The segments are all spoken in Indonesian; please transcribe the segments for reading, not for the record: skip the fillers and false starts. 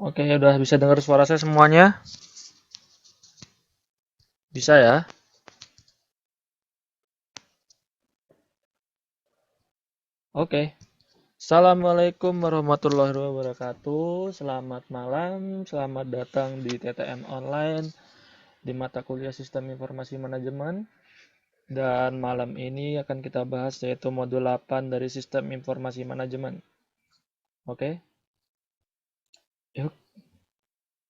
Oke, udah bisa dengar suara saya semuanya? Bisa ya? Oke. Assalamualaikum warahmatullahi wabarakatuh. Selamat malam, selamat datang di TTM Online di mata kuliah Sistem Informasi Manajemen. Dan malam ini akan kita bahas yaitu modul 8 dari Sistem Informasi Manajemen. Oke? Yuk.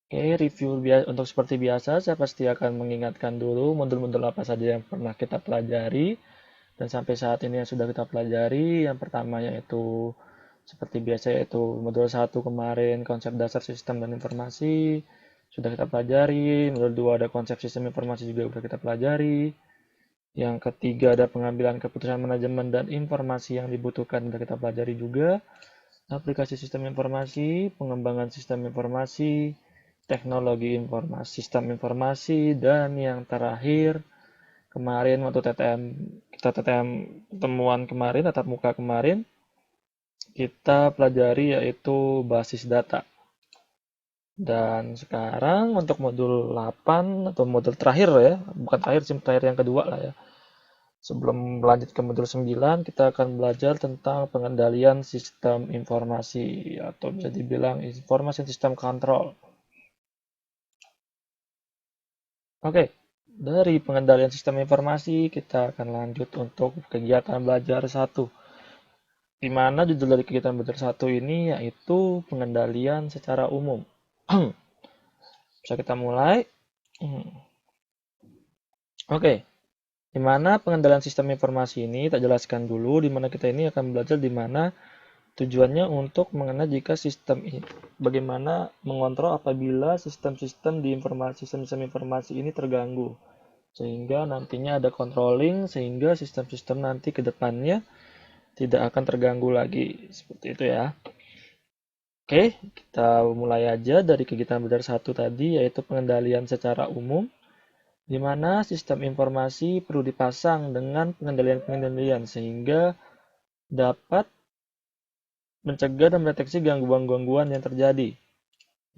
Oke, review untuk seperti biasa, saya pasti akan mengingatkan dulu modul-modul apa saja yang pernah kita pelajari. Dan sampai saat ini yang sudah kita pelajari, yang pertama yaitu seperti biasa yaitu modul 1 kemarin konsep dasar sistem dan informasi sudah kita pelajari, modul 2 ada konsep sistem informasi juga sudah kita pelajari. Yang ketiga ada pengambilan keputusan manajemen dan informasi yang dibutuhkan sudah kita pelajari juga. Aplikasi sistem informasi, pengembangan sistem informasi, teknologi informasi, sistem informasi, dan yang terakhir kemarin waktu TTM temuan kemarin, tatap muka kemarin, kita pelajari yaitu basis data. Dan sekarang untuk modul 8 atau modul terakhir ya, bukan terakhir sih, terakhir yang kedua lah ya. Sebelum lanjut ke modul 9, kita akan belajar tentang pengendalian sistem informasi atau bisa dibilang information system control. Oke, dari pengendalian sistem informasi kita akan lanjut untuk kegiatan belajar 1. Di mana judul dari kegiatan belajar 1 ini yaitu pengendalian secara umum. Bisa kita mulai. Oke, di mana pengendalian sistem informasi ini tak jelaskan dulu, di mana kita ini akan belajar di mana tujuannya untuk mengenai jika sistem ini, bagaimana mengontrol apabila sistem-sistem di sistem-sistem informasi ini terganggu. Sehingga nantinya ada controlling, sehingga sistem-sistem nanti ke depannya tidak akan terganggu lagi. Seperti itu ya. Oke, kita mulai aja dari kegiatan belajar 1 tadi, yaitu pengendalian secara umum, di mana sistem informasi perlu dipasang dengan pengendalian-pengendalian sehingga dapat mencegah dan mendeteksi gangguan-gangguan yang terjadi.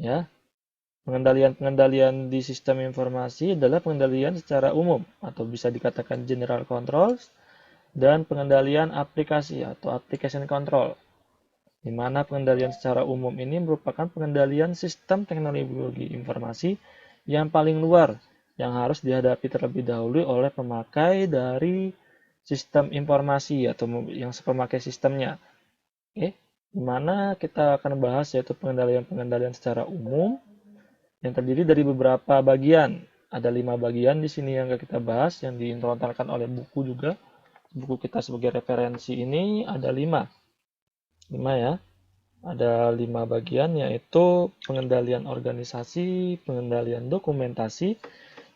Ya, pengendalian-pengendalian di sistem informasi adalah pengendalian secara umum atau bisa dikatakan general controls dan pengendalian aplikasi atau application control. Di mana pengendalian secara umum ini merupakan pengendalian sistem teknologi informasi yang paling luar yang harus dihadapi terlebih dahulu oleh pemakai dari sistem informasi atau yang pemakai sistemnya. Oke, di mana kita akan bahas yaitu pengendalian-pengendalian secara umum yang terdiri dari beberapa bagian. Ada 5 bagian di sini yang kita bahas yang diintroduksikan oleh buku juga. Buku kita sebagai referensi ini ada 5. 5 ya. Ada 5 bagian yaitu pengendalian organisasi, pengendalian dokumentasi,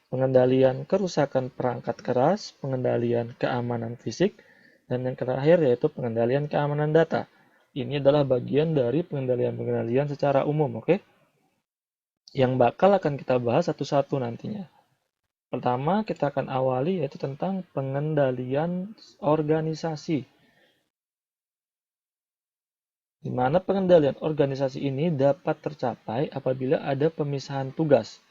pengendalian kerusakan perangkat keras, pengendalian keamanan fisik, dan yang terakhir yaitu pengendalian keamanan data. Ini adalah bagian dari pengendalian-pengendalian secara umum, oke? Yang bakal akan kita bahas satu-satu nantinya. Pertama, kita akan awali yaitu tentang pengendalian organisasi. Di mana pengendalian organisasi ini dapat tercapai apabila ada pemisahan tugas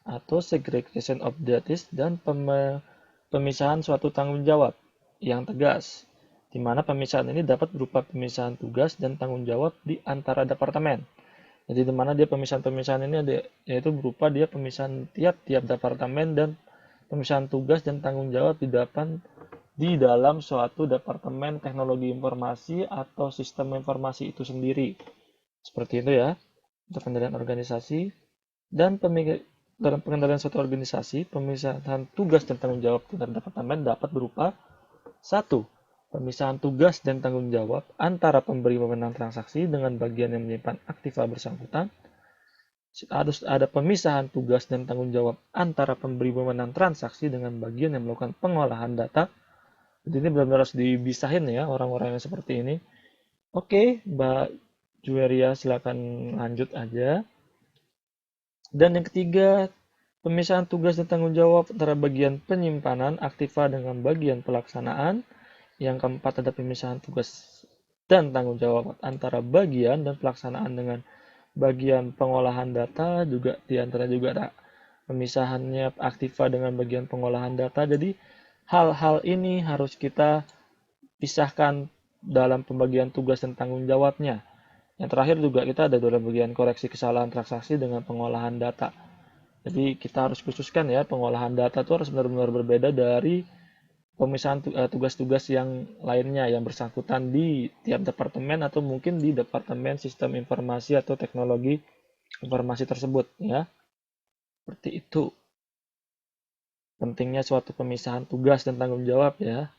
atau segregation of duties dan pemisahan suatu tanggung jawab yang tegas. Di mana pemisahan ini dapat berupa pemisahan tugas dan tanggung jawab di antara departemen. Jadi di mana dia pemisahan-pemisahan ini ada, yaitu berupa dia pemisahan tiap-tiap departemen dan pemisahan tugas dan tanggung jawab di dalam suatu departemen teknologi informasi atau sistem informasi itu sendiri. Seperti itu ya, untuk pengendalian organisasi. Dan dalam pengendalian suatu organisasi, pemisahan tugas dan tanggung jawab antar departemen dapat berupa 1. Pemisahan tugas dan tanggung jawab antara pemberi wewenang transaksi dengan bagian yang menyimpan aktiva bersangkutan. Harus ada pemisahan tugas dan tanggung jawab antara pemberi wewenang transaksi dengan bagian yang melakukan pengolahan data. Jadi ini benar-benar harus dibisahin ya orang-orang yang seperti ini. Oke, Mbak Juweria silakan lanjut aja. Dan yang ketiga, pemisahan tugas dan tanggung jawab antara bagian penyimpanan aktiva dengan bagian pelaksanaan. Yang keempat ada pemisahan tugas dan tanggung jawab antara bagian dan pelaksanaan dengan bagian pengolahan data, juga diantara juga ada pemisahannya Aktiva dengan bagian pengolahan data. Jadi hal-hal ini harus kita pisahkan dalam pembagian tugas dan tanggung jawabnya. Yang terakhir juga kita ada dalam bagian koreksi kesalahan transaksi dengan pengolahan data. Jadi kita harus khususkan ya, pengolahan data itu harus benar-benar berbeda dari pemisahan tugas-tugas yang lainnya yang bersangkutan di tiap departemen atau mungkin di departemen sistem informasi atau teknologi informasi tersebut ya. Seperti itu. Pentingnya suatu pemisahan tugas dan tanggung jawab ya.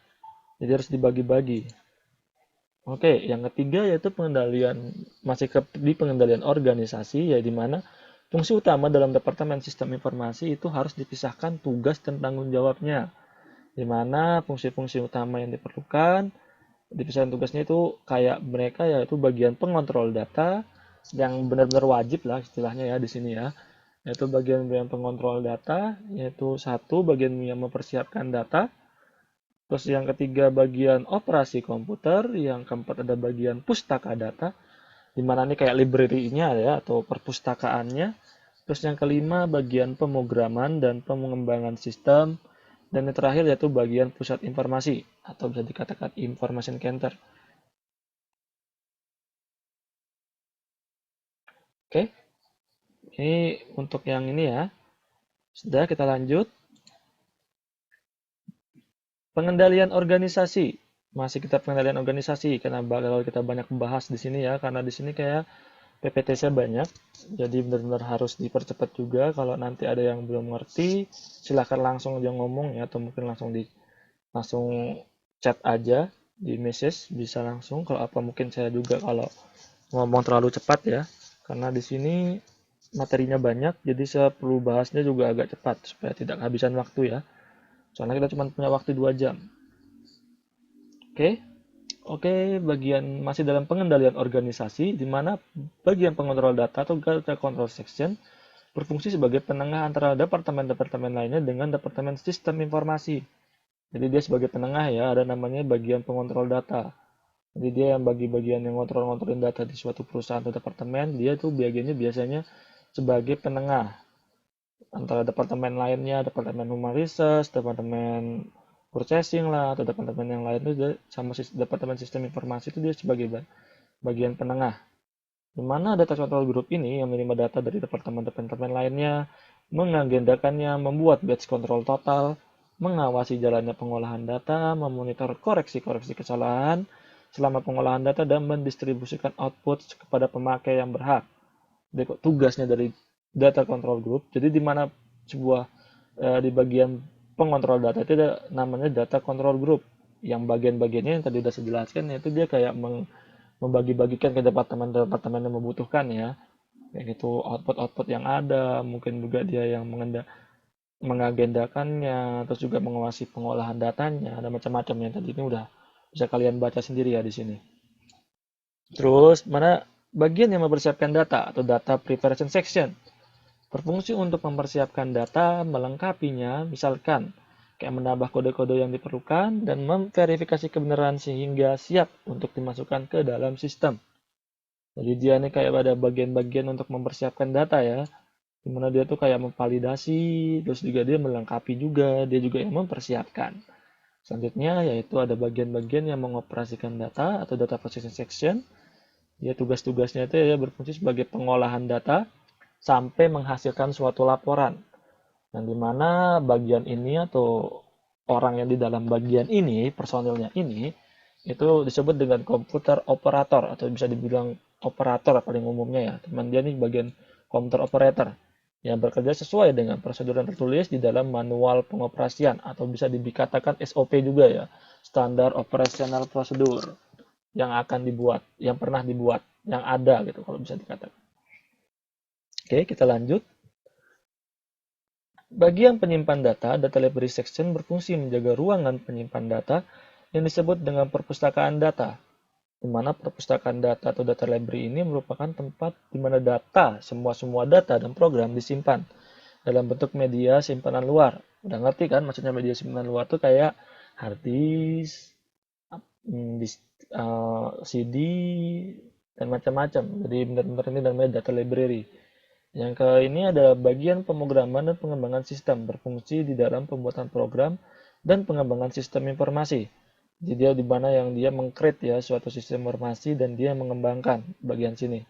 Jadi harus dibagi-bagi. Oke, yang ketiga yaitu di pengendalian organisasi, ya di mana fungsi utama dalam Departemen Sistem Informasi itu harus dipisahkan tugas dan tanggung jawabnya. Di mana fungsi-fungsi utama yang diperlukan, dipisahkan tugasnya itu kayak mereka yaitu bagian pengontrol data yang benar-benar wajib lah istilahnya ya di sini ya. Yaitu bagian pengontrol data, yaitu satu bagian yang mempersiapkan data. Terus yang ketiga bagian operasi komputer, yang keempat ada bagian pustaka data, di mana ini kayak library-nya ya atau perpustakaannya. Terus yang kelima bagian pemrograman dan pengembangan sistem, dan yang terakhir yaitu bagian pusat informasi atau bisa dikatakan information center. Oke, ini untuk yang ini ya. Sudah, kita lanjut. Pengendalian organisasi. Masih kita pengendalian organisasi karena kalau kita banyak membahas di sini ya, karena di sini kayak PPT-nya banyak, jadi benar-benar harus dipercepat juga. Kalau nanti ada yang belum ngerti, silahkan langsung aja ngomong ya, atau mungkin langsung chat aja di message, bisa langsung. Kalau apa mungkin saya juga kalau ngomong terlalu cepat ya, karena di sini materinya banyak, jadi saya perlu bahasnya juga agak cepat supaya tidak kehabisan waktu ya. Soalnya kita cuma punya waktu 2 jam. Oke. Oke, bagian masih dalam pengendalian organisasi, di mana bagian pengontrol data atau data control section berfungsi sebagai penengah antara departemen-departemen lainnya dengan departemen sistem informasi. Jadi dia sebagai penengah ya, ada namanya bagian pengontrol data. Jadi dia yang bagi bagian yang ngontrolin data di suatu perusahaan atau departemen, dia tuh bagiannya biasanya sebagai penengah antara departemen lainnya, departemen human research, departemen purchasing lah, atau departemen yang lain itu sama departemen sistem informasi itu dia sebagai bagian penengah. Di mana data control group ini yang menerima data dari departemen-departemen lainnya, mengagendakannya, membuat batch control total, mengawasi jalannya pengolahan data, memonitor koreksi-koreksi kesalahan selama pengolahan data, dan mendistribusikan output kepada pemakai yang berhak. Jadi tugasnya dari data control group, jadi di mana sebuah di bagian pengontrol data itu ada namanya data control group, yang bagian-bagiannya yang tadi sudah saya jelaskan, yaitu dia kayak membagi-bagikan ke departemen-departemen yang membutuhkan ya, kayak gitu output-output yang ada, mungkin juga dia yang mengagendakannya, terus juga mengawasi pengolahan datanya, ada macam-macam yang tadi ini udah bisa kalian baca sendiri ya di sini. Terus mana bagian yang mempersiapkan data atau data preparation section berfungsi untuk mempersiapkan data, melengkapinya, misalkan kayak menambah kode-kode yang diperlukan dan memverifikasi kebenaran sehingga siap untuk dimasukkan ke dalam sistem. Jadi dia nih kayak pada bagian-bagian untuk mempersiapkan data ya, dimana dia tuh kayak memvalidasi, terus juga dia melengkapi juga, dia juga yang mempersiapkan. Selanjutnya yaitu ada bagian-bagian yang mengoperasikan data atau data processing section. Ya tugas-tugasnya itu ya berfungsi sebagai pengolahan data sampai menghasilkan suatu laporan. Yang dimana bagian ini atau orang yang di dalam bagian ini, personilnya ini, itu disebut dengan komputer operator atau bisa dibilang operator paling umumnya ya. Teman dia nih bagian komputer operator yang bekerja sesuai dengan prosedur yang tertulis di dalam manual pengoperasian atau bisa dikatakan SOP juga ya, standar operational procedure yang akan dibuat, yang pernah dibuat, yang ada gitu kalau bisa dikatakan. Oke, kita lanjut. Bagian penyimpan data, data library section berfungsi menjaga ruangan penyimpan data yang disebut dengan perpustakaan data, di mana perpustakaan data atau data library ini merupakan tempat di mana data, semua data dan program disimpan dalam bentuk media simpanan luar. Udah ngerti kan maksudnya media simpanan luar tuh kayak hard disk, CD, dan macam-macam. Jadi benar-benar ini namanya data library. Yang ke ini ada bagian pemrograman dan pengembangan sistem berfungsi di dalam pembuatan program dan pengembangan sistem informasi. Jadi dia di mana yang dia mengcreate ya suatu sistem informasi dan dia mengembangkan bagian sini.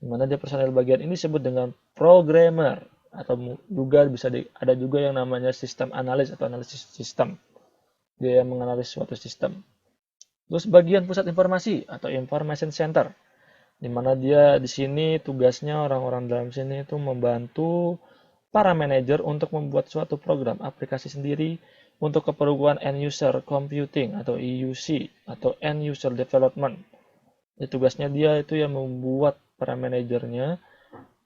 Di mana dia personel bagian ini disebut dengan programmer atau juga bisa ada juga yang namanya sistem analis atau analisis sistem. Dia yang menganalisis suatu sistem. Terus bagian pusat informasi atau information center, di mana dia di sini tugasnya orang-orang dalam sini itu membantu para manajer untuk membuat suatu program aplikasi sendiri untuk keperluan end user computing atau EUC atau end user development. Jadi tugasnya dia itu yang membuat para manajernya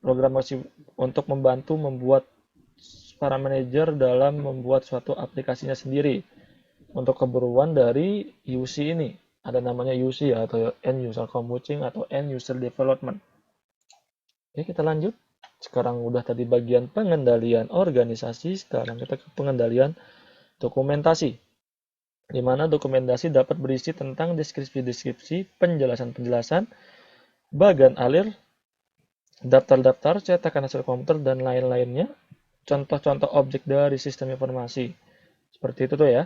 programasi untuk membantu membuat para manajer dalam membuat suatu aplikasinya sendiri untuk keperluan dari UC ini. Ada namanya UC ya, atau End User Computing atau End User Development. Oke, kita lanjut. Sekarang udah tadi bagian pengendalian organisasi, sekarang kita ke pengendalian dokumentasi. Di mana dokumentasi dapat berisi tentang deskripsi-deskripsi, penjelasan-penjelasan, bagan alir, daftar-daftar, cetakan hasil komputer, dan lain-lainnya. Contoh-contoh objek dari sistem informasi. Seperti itu tuh ya.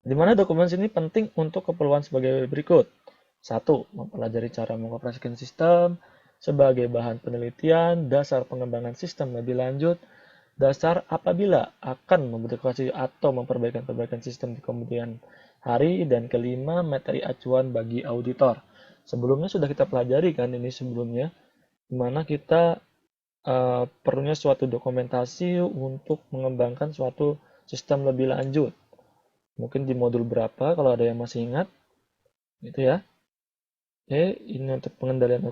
Di mana dokumen ini penting untuk keperluan sebagai berikut. 1. Mempelajari cara mengoperasikan sistem sebagai bahan penelitian, dasar pengembangan sistem lebih lanjut, dasar apabila akan memodifikasi atau memperbaikan sistem di kemudian hari, dan kelima, materi acuan bagi auditor. Sebelumnya sudah kita pelajari kan ini sebelumnya, di mana kita perlunya suatu dokumentasi untuk mengembangkan suatu sistem lebih lanjut. Mungkin di modul berapa kalau ada yang masih ingat, gitu ya. Oke, ini untuk pengendalian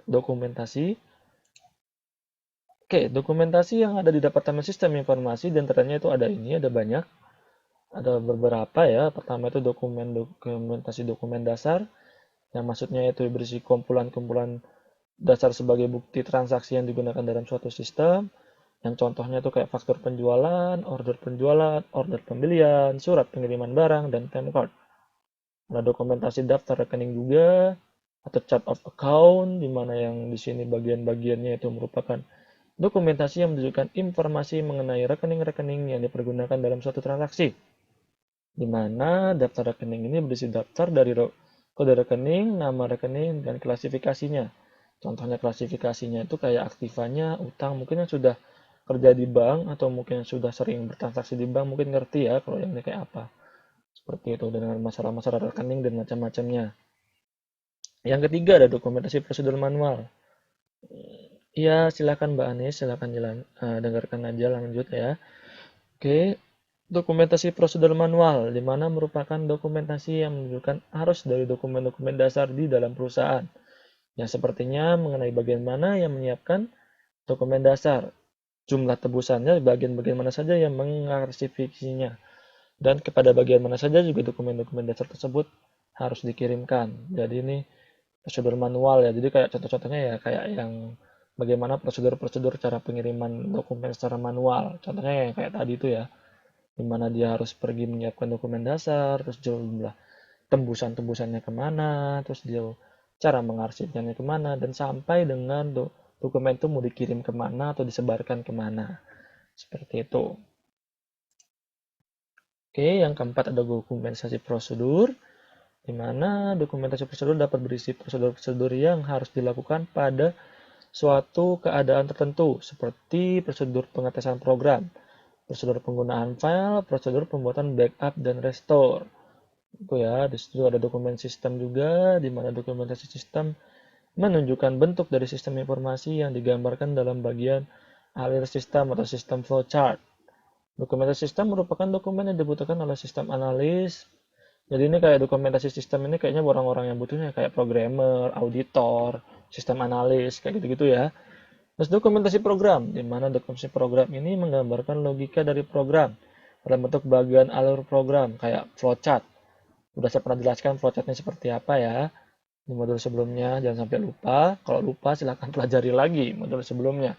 dokumentasi. Oke, dokumentasi yang ada di Departemen Sistem Informasi dan ternyata itu ada ini, ada banyak. Ada beberapa ya. Pertama itu dokumentasi dokumen dasar, yang maksudnya itu berisi kumpulan-kumpulan dasar sebagai bukti transaksi yang digunakan dalam suatu sistem. Yang contohnya itu kayak faktur penjualan, order pembelian, surat pengiriman barang, dan time card. Ada dokumentasi daftar rekening juga, atau chart of account, di mana yang di sini bagian-bagiannya itu merupakan dokumentasi yang menunjukkan informasi mengenai rekening-rekening yang dipergunakan dalam suatu transaksi. Di mana daftar rekening ini berisi daftar dari kode rekening, nama rekening, dan klasifikasinya. Contohnya klasifikasinya itu kayak aktivanya, utang, mungkin yang sudah kerja di bank atau mungkin sudah sering bertransaksi di bank mungkin ngerti ya kalau yang ini kayak apa. Seperti itu dengan masalah-masalah rekening dan macam-macamnya. Yang ketiga ada dokumentasi prosedur manual. Ya, silakan Mbak Anis, silakan dengarkan aja lanjut ya. Oke, dokumentasi prosedur manual di mana merupakan dokumentasi yang menunjukkan arus dari dokumen-dokumen dasar di dalam perusahaan. Yang sepertinya mengenai bagian mana yang menyiapkan dokumen dasar, jumlah tebusannya, bagian-bagian mana saja yang mengarsifikasinya, dan kepada bagian mana saja juga dokumen-dokumen dasar tersebut harus dikirimkan. Jadi ini prosedur manual ya. Jadi kayak contoh-contohnya ya kayak yang bagaimana prosedur-prosedur cara pengiriman dokumen secara manual. Contohnya yang kayak tadi itu ya, dimana dia harus pergi menyiapkan dokumen dasar, terus jumlah tembusan-tembusannya kemana, terus dia cara mengarsipkannya kemana, dan sampai dengan dokumen itu mau dikirim kemana atau disebarkan kemana. Seperti itu. Oke, yang keempat ada dokumentasi prosedur, di mana dokumentasi prosedur dapat berisi prosedur-prosedur yang harus dilakukan pada suatu keadaan tertentu, seperti prosedur pengetesan program, prosedur penggunaan file, prosedur pembuatan backup dan restore. Itu ya, di situ ada dokumen sistem juga, di mana dokumentasi sistem menunjukkan bentuk dari sistem informasi yang digambarkan dalam bagian alir sistem atau sistem flowchart. Dokumentasi sistem merupakan dokumen yang dibutuhkan oleh sistem analis. Jadi ini kayak dokumentasi sistem ini kayaknya orang-orang yang butuhnya kayak programmer, auditor, sistem analis, kayak gitu-gitu ya. Terus dokumentasi program, di mana dokumentasi program ini menggambarkan logika dari program dalam bentuk bagian alur program kayak flowchart. Udah saya pernah jelaskan flowchartnya seperti apa ya di modul sebelumnya, jangan sampai lupa. Kalau lupa silahkan pelajari lagi modul sebelumnya.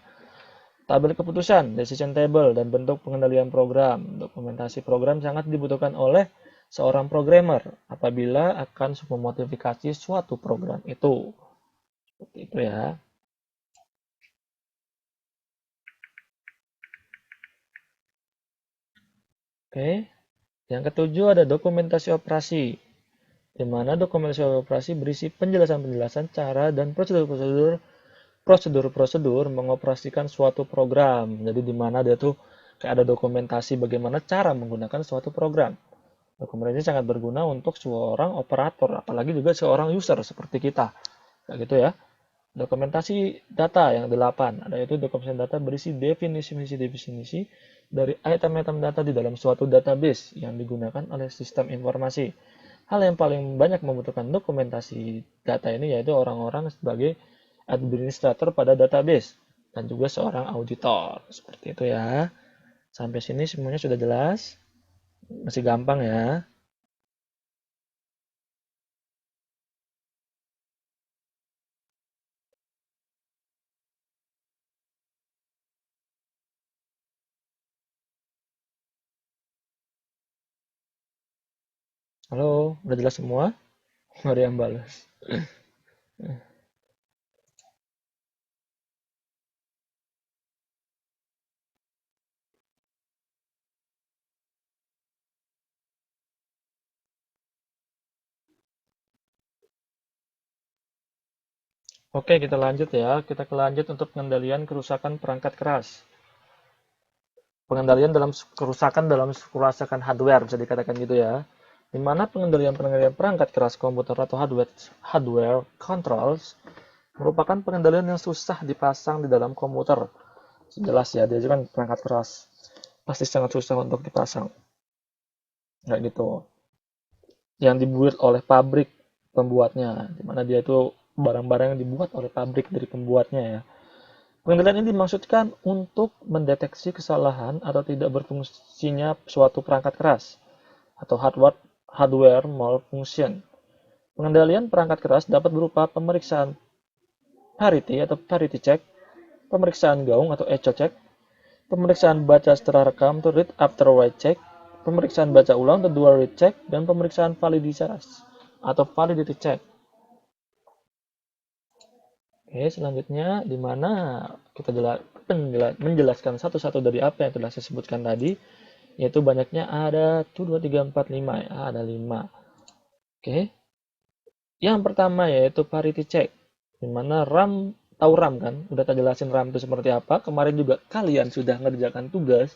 Tabel keputusan, decision table, dan bentuk pengendalian program. Dokumentasi program sangat dibutuhkan oleh seorang programmer apabila akan memodifikasi suatu program itu. Seperti itu ya. Oke. Yang ketujuh ada dokumentasi operasi, di mana dokumentasi operasi berisi penjelasan-penjelasan cara dan prosedur mengoperasikan suatu program. Jadi di mana dia tuh kayak ada dokumentasi bagaimana cara menggunakan suatu program. Dokumen ini sangat berguna untuk seorang operator, apalagi juga seorang user seperti kita. Kayak gitu ya. Dokumentasi data yang 8, ada itu dokumentasi data berisi definisi-definisi dari item-item data di dalam suatu database yang digunakan oleh sistem informasi. Hal yang paling banyak membutuhkan dokumentasi data ini yaitu orang-orang sebagai administrator pada database dan juga seorang auditor. Seperti itu ya. Sampai sini semuanya sudah jelas? Masih gampang ya. Halo, udah jelas semua? Nggak ada yang balas. Oke, kita lanjut ya. Kita lanjut untuk pengendalian kerusakan perangkat keras. Pengendalian dalam kerusakan hardware, bisa dikatakan gitu ya. Di mana pengendalian perangkat keras komputer atau hardware controls merupakan pengendalian yang susah dipasang di dalam komputer. Jelas ya, dia juga kan perangkat keras. Pasti sangat susah untuk dipasang. Kayak gitu. Yang dibuat oleh pabrik pembuatnya. Di mana dia itu barang-barang yang dibuat oleh pabrik dari pembuatnya ya. Pengendalian ini dimaksudkan untuk mendeteksi kesalahan atau tidak berfungsinya suatu perangkat keras atau hardware malfunction. Pengendalian perangkat keras dapat berupa pemeriksaan parity check, pemeriksaan gaung atau echo check, pemeriksaan baca setelah rekam atau read after write check, pemeriksaan baca ulang atau dual read check, dan pemeriksaan validitas atau validity check. Oke, selanjutnya di mana kita menjelaskan satu-satu dari apa yang telah saya sebutkan tadi, yaitu banyaknya ada 1, 2, 3, 4, 5 ya, ada 5. Oke. Yang pertama yaitu parity check, di mana RAM, tahu RAM kan? Udah tak jelasin RAM itu seperti apa. Kemarin juga kalian sudah ngerjakan tugas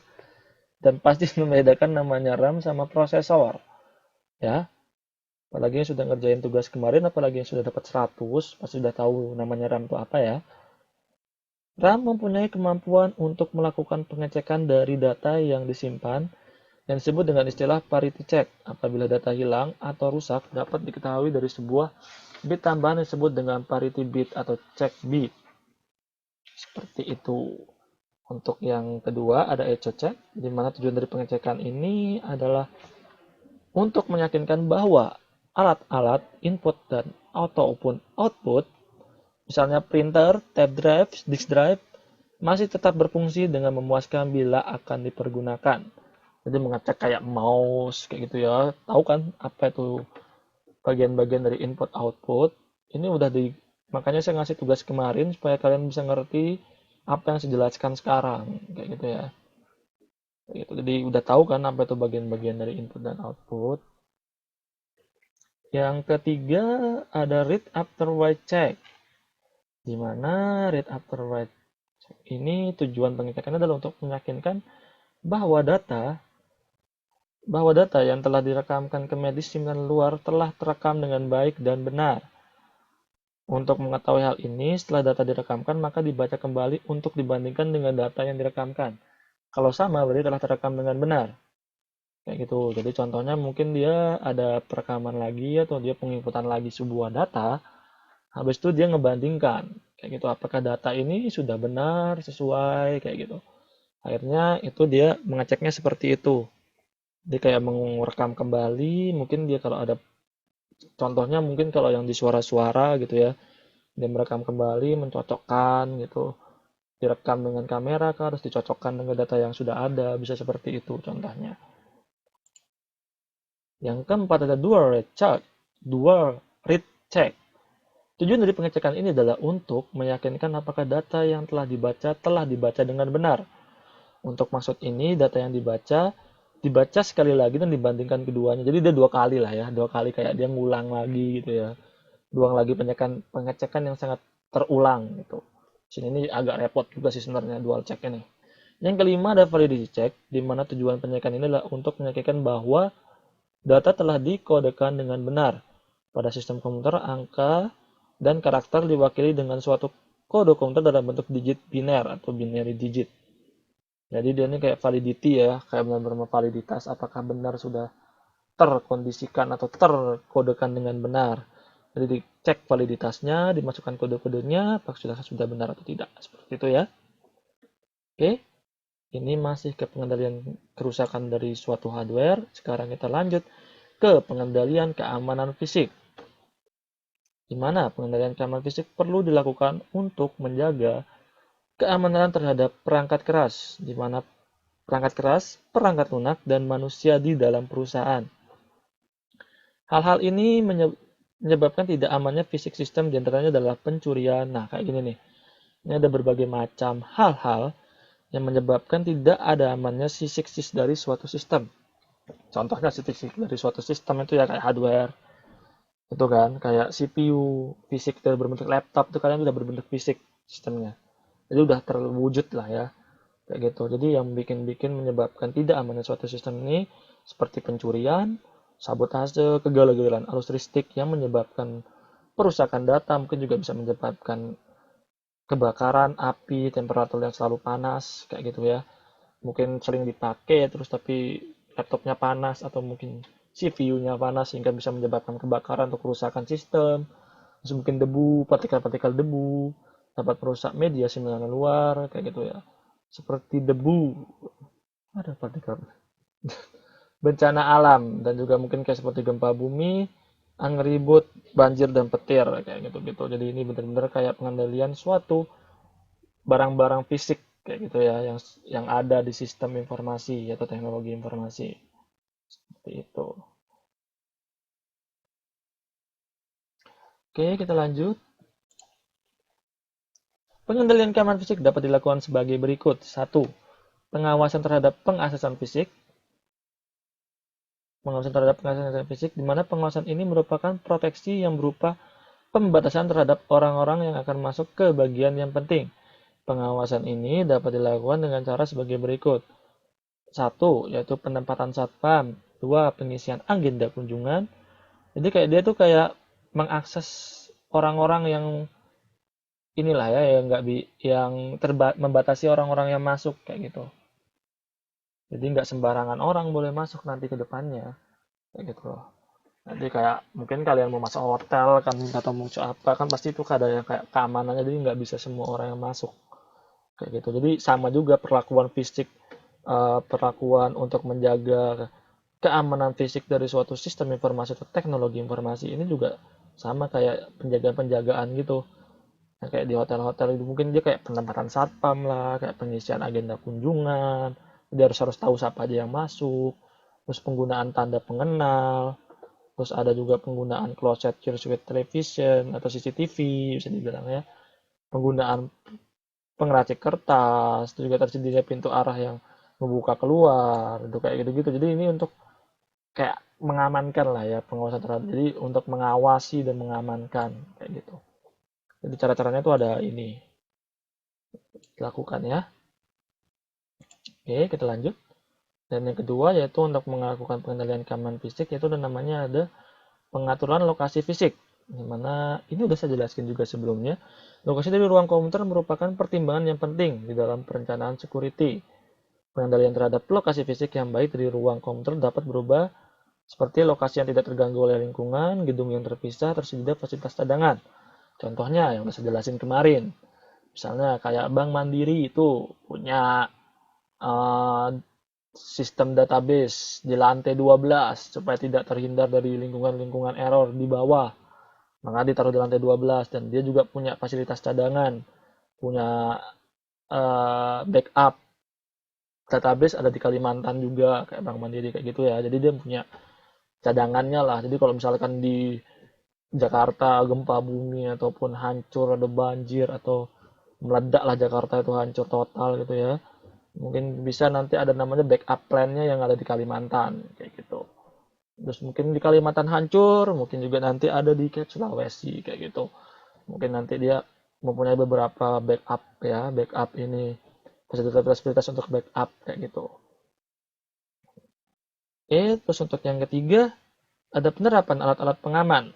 dan pasti membedakan namanya RAM sama prosesor. Ya, apalagi yang sudah ngerjain tugas kemarin, apalagi yang sudah dapat 100, pasti sudah tahu namanya RAM itu apa ya. RAM mempunyai kemampuan untuk melakukan pengecekan dari data yang disimpan yang disebut dengan istilah parity check. Apabila data hilang atau rusak, dapat diketahui dari sebuah bit tambahan yang disebut dengan parity bit atau check bit. Seperti itu. Untuk yang kedua ada echo check, di mana tujuan dari pengecekan ini adalah untuk meyakinkan bahwa alat-alat input dan ataupun output, misalnya printer, tape drive, disk drive, masih tetap berfungsi dengan memuaskan bila akan dipergunakan. Jadi mengecek kayak mouse kayak gitu ya. Tahu kan apa itu bagian-bagian dari input output? Ini udah makanya saya ngasih tugas kemarin supaya kalian bisa ngerti apa yang saya jelaskan sekarang kayak gitu ya. Kayak gitu. Jadi udah tahu kan apa itu bagian-bagian dari input dan output. Yang ketiga ada read after write check. Di mana read after write check ini tujuan pengecekannya adalah untuk meyakinkan bahwa data yang telah direkamkan ke medis simpan luar telah terekam dengan baik dan benar. Untuk mengetahui hal ini, setelah data direkamkan, maka dibaca kembali untuk dibandingkan dengan data yang direkamkan. Kalau sama, berarti telah terekam dengan benar. Kayak gitu. Jadi contohnya mungkin dia ada perekaman lagi atau dia penginputan lagi sebuah data, habis itu dia ngebandingkan. Kayak gitu, apakah data ini sudah benar, sesuai, kayak gitu. Akhirnya itu dia mengeceknya seperti itu. Dia kayak merekam kembali, mungkin dia kalau ada contohnya mungkin kalau yang di suara-suara gitu ya, dia merekam kembali, mencocokkan gitu, direkam dengan kamera harus dicocokkan dengan data yang sudah ada, bisa seperti itu contohnya. Yang keempat ada dual read check. Tujuan dari pengecekan ini adalah untuk meyakinkan apakah data yang telah dibaca dengan benar. Untuk maksud ini, data yang dibaca sekali lagi dan dibandingkan keduanya. Jadi dia dua kali lah ya, dua kali kayak dia ngulang lagi gitu ya. Ulang lagi pengecekan yang sangat terulang gitu. Sini ini agak repot juga sih sebenarnya dual check ini. Yang kelima ada validity check, di mana tujuan pengecekan ini adalah untuk meyakinkan bahwa data telah dikodekan dengan benar. Pada sistem komputer, angka dan karakter diwakili dengan suatu kode komputer dalam bentuk digit biner atau binary digit. Jadi dia ini kayak validity ya, kayak benar-benar validitas apakah benar sudah terkondisikan atau terkodekan dengan benar. Jadi dicek validitasnya, dimasukkan kode-kodenya, apakah sudah benar atau tidak. Seperti itu ya. Oke, ini masih ke pengendalian kerusakan dari suatu hardware. Sekarang kita lanjut ke pengendalian keamanan fisik. Di mana pengendalian keamanan fisik perlu dilakukan untuk menjaga keamanan terhadap perangkat keras, di mana perangkat keras, perangkat lunak, dan manusia di dalam perusahaan. Hal-hal ini menyebabkan tidak amannya fisik sistem, diantaranya adalah pencurian. Nah, kayak gini nih. Ini ada berbagai macam hal-hal yang menyebabkan tidak ada amannya fisik dari suatu sistem. Contohnya fisik dari suatu sistem itu ya kayak hardware. Itu kan, kayak CPU, fisik dari berbentuk laptop, itu kalian udah berbentuk fisik sistemnya. Jadi udah terwujud lah ya. Kayak gitu. Jadi yang bikin menyebabkan tidak amannya suatu sistem ini seperti pencurian, sabotase, kegagalan arus listrik yang menyebabkan perusakan data, mungkin juga bisa menyebabkan kebakaran, api, temperatur yang selalu panas, kayak gitu ya. Mungkin sering dipakai terus tapi laptopnya panas atau mungkin CPU-nya panas sehingga bisa menyebabkan kebakaran atau kerusakan sistem. Terus mungkin debu, partikel-partikel debu dapat merusak media sinyal luar, kayak gitu ya. Seperti debu, ada partikel bencana alam dan juga mungkin kayak seperti gempa bumi, angin ribut, banjir dan petir kayak gitu-gitu. Jadi ini benar-benar kayak pengendalian suatu barang-barang fisik kayak gitu ya yang ada di sistem informasi atau teknologi informasi. Seperti itu. Oke, kita lanjut. Pengendalian keamanan fisik dapat dilakukan sebagai berikut. 1. Pengawasan terhadap pengaksesan fisik. Pengawasan terhadap pengaksesan fisik, di mana pengawasan ini merupakan proteksi yang berupa pembatasan terhadap orang-orang yang akan masuk ke bagian yang penting. Pengawasan ini dapat dilakukan dengan cara sebagai berikut. 1. Yaitu penempatan satpam. 2. Pengisian agenda kunjungan. Jadi kayak dia tuh kayak mengakses orang-orang yang inilah ya yang nggak yang membatasi orang-orang yang masuk kayak gitu. Jadi nggak sembarangan orang boleh masuk nanti ke depannya kayak gitu loh. Jadi kayak mungkin kalian mau masuk hotel kan atau mau apa kan pasti itu ada yang kayak keamanannya jadi nggak bisa semua orang yang masuk kayak gitu. Jadi sama juga perlakuan fisik, perlakuan untuk menjaga keamanan fisik dari suatu sistem informasi atau teknologi informasi ini juga sama kayak penjagaan-penjagaan gitu. Nah, kayak di hotel-hotel itu mungkin dia kayak penempatan satpam lah, kayak pengisian agenda kunjungan, dia harus harus tahu siapa aja yang masuk, terus penggunaan tanda pengenal, terus ada juga penggunaan closed circuit television atau CCTV bisa dibilang ya, penggunaan pengeracik kertas, terus juga tersedia pintu arah yang membuka keluar, itu kayak gitu-gitu. Jadi ini untuk kayak mengamankan lah ya pengawasan terhadap, jadi untuk mengawasi dan mengamankan kayak gitu. Jadi cara-caranya itu ada ini dilakukan ya. Oke, kita lanjut. Dan yang kedua yaitu untuk melakukan pengendalian keamanan fisik yaitu namanya ada pengaturan lokasi fisik. Dimana ini udah saya jelaskan juga sebelumnya. Lokasi dari ruang komputer merupakan pertimbangan yang penting di dalam perencanaan security. Pengendalian terhadap lokasi fisik yang baik dari ruang komputer dapat berubah seperti lokasi yang tidak terganggu oleh lingkungan, gedung yang terpisah, tersedia fasilitas cadangan. Contohnya yang saya jelasin kemarin. Misalnya kayak Bank Mandiri itu punya uh, sistem database di lantai 12 supaya tidak terhindar dari lingkungan-lingkungan error di bawah. Maka ditaruh di lantai 12 dan dia juga punya fasilitas cadangan, punya backup database ada di Kalimantan juga kayak Bank Mandiri kayak gitu ya. Jadi dia punya cadangannya lah. Jadi kalau misalkan di Jakarta gempa bumi ataupun hancur, ada banjir atau meledak lah Jakarta itu hancur total gitu ya. Mungkin bisa nanti ada namanya backup plan-nya yang ada di Kalimantan kayak gitu. Terus mungkin di Kalimantan hancur, mungkin juga nanti ada di kayak Sulawesi kayak gitu. Mungkin nanti dia mempunyai beberapa backup ya, backup ini fasilitas-fasilitas untuk backup kayak gitu. Terus untuk yang ketiga ada penerapan alat-alat pengaman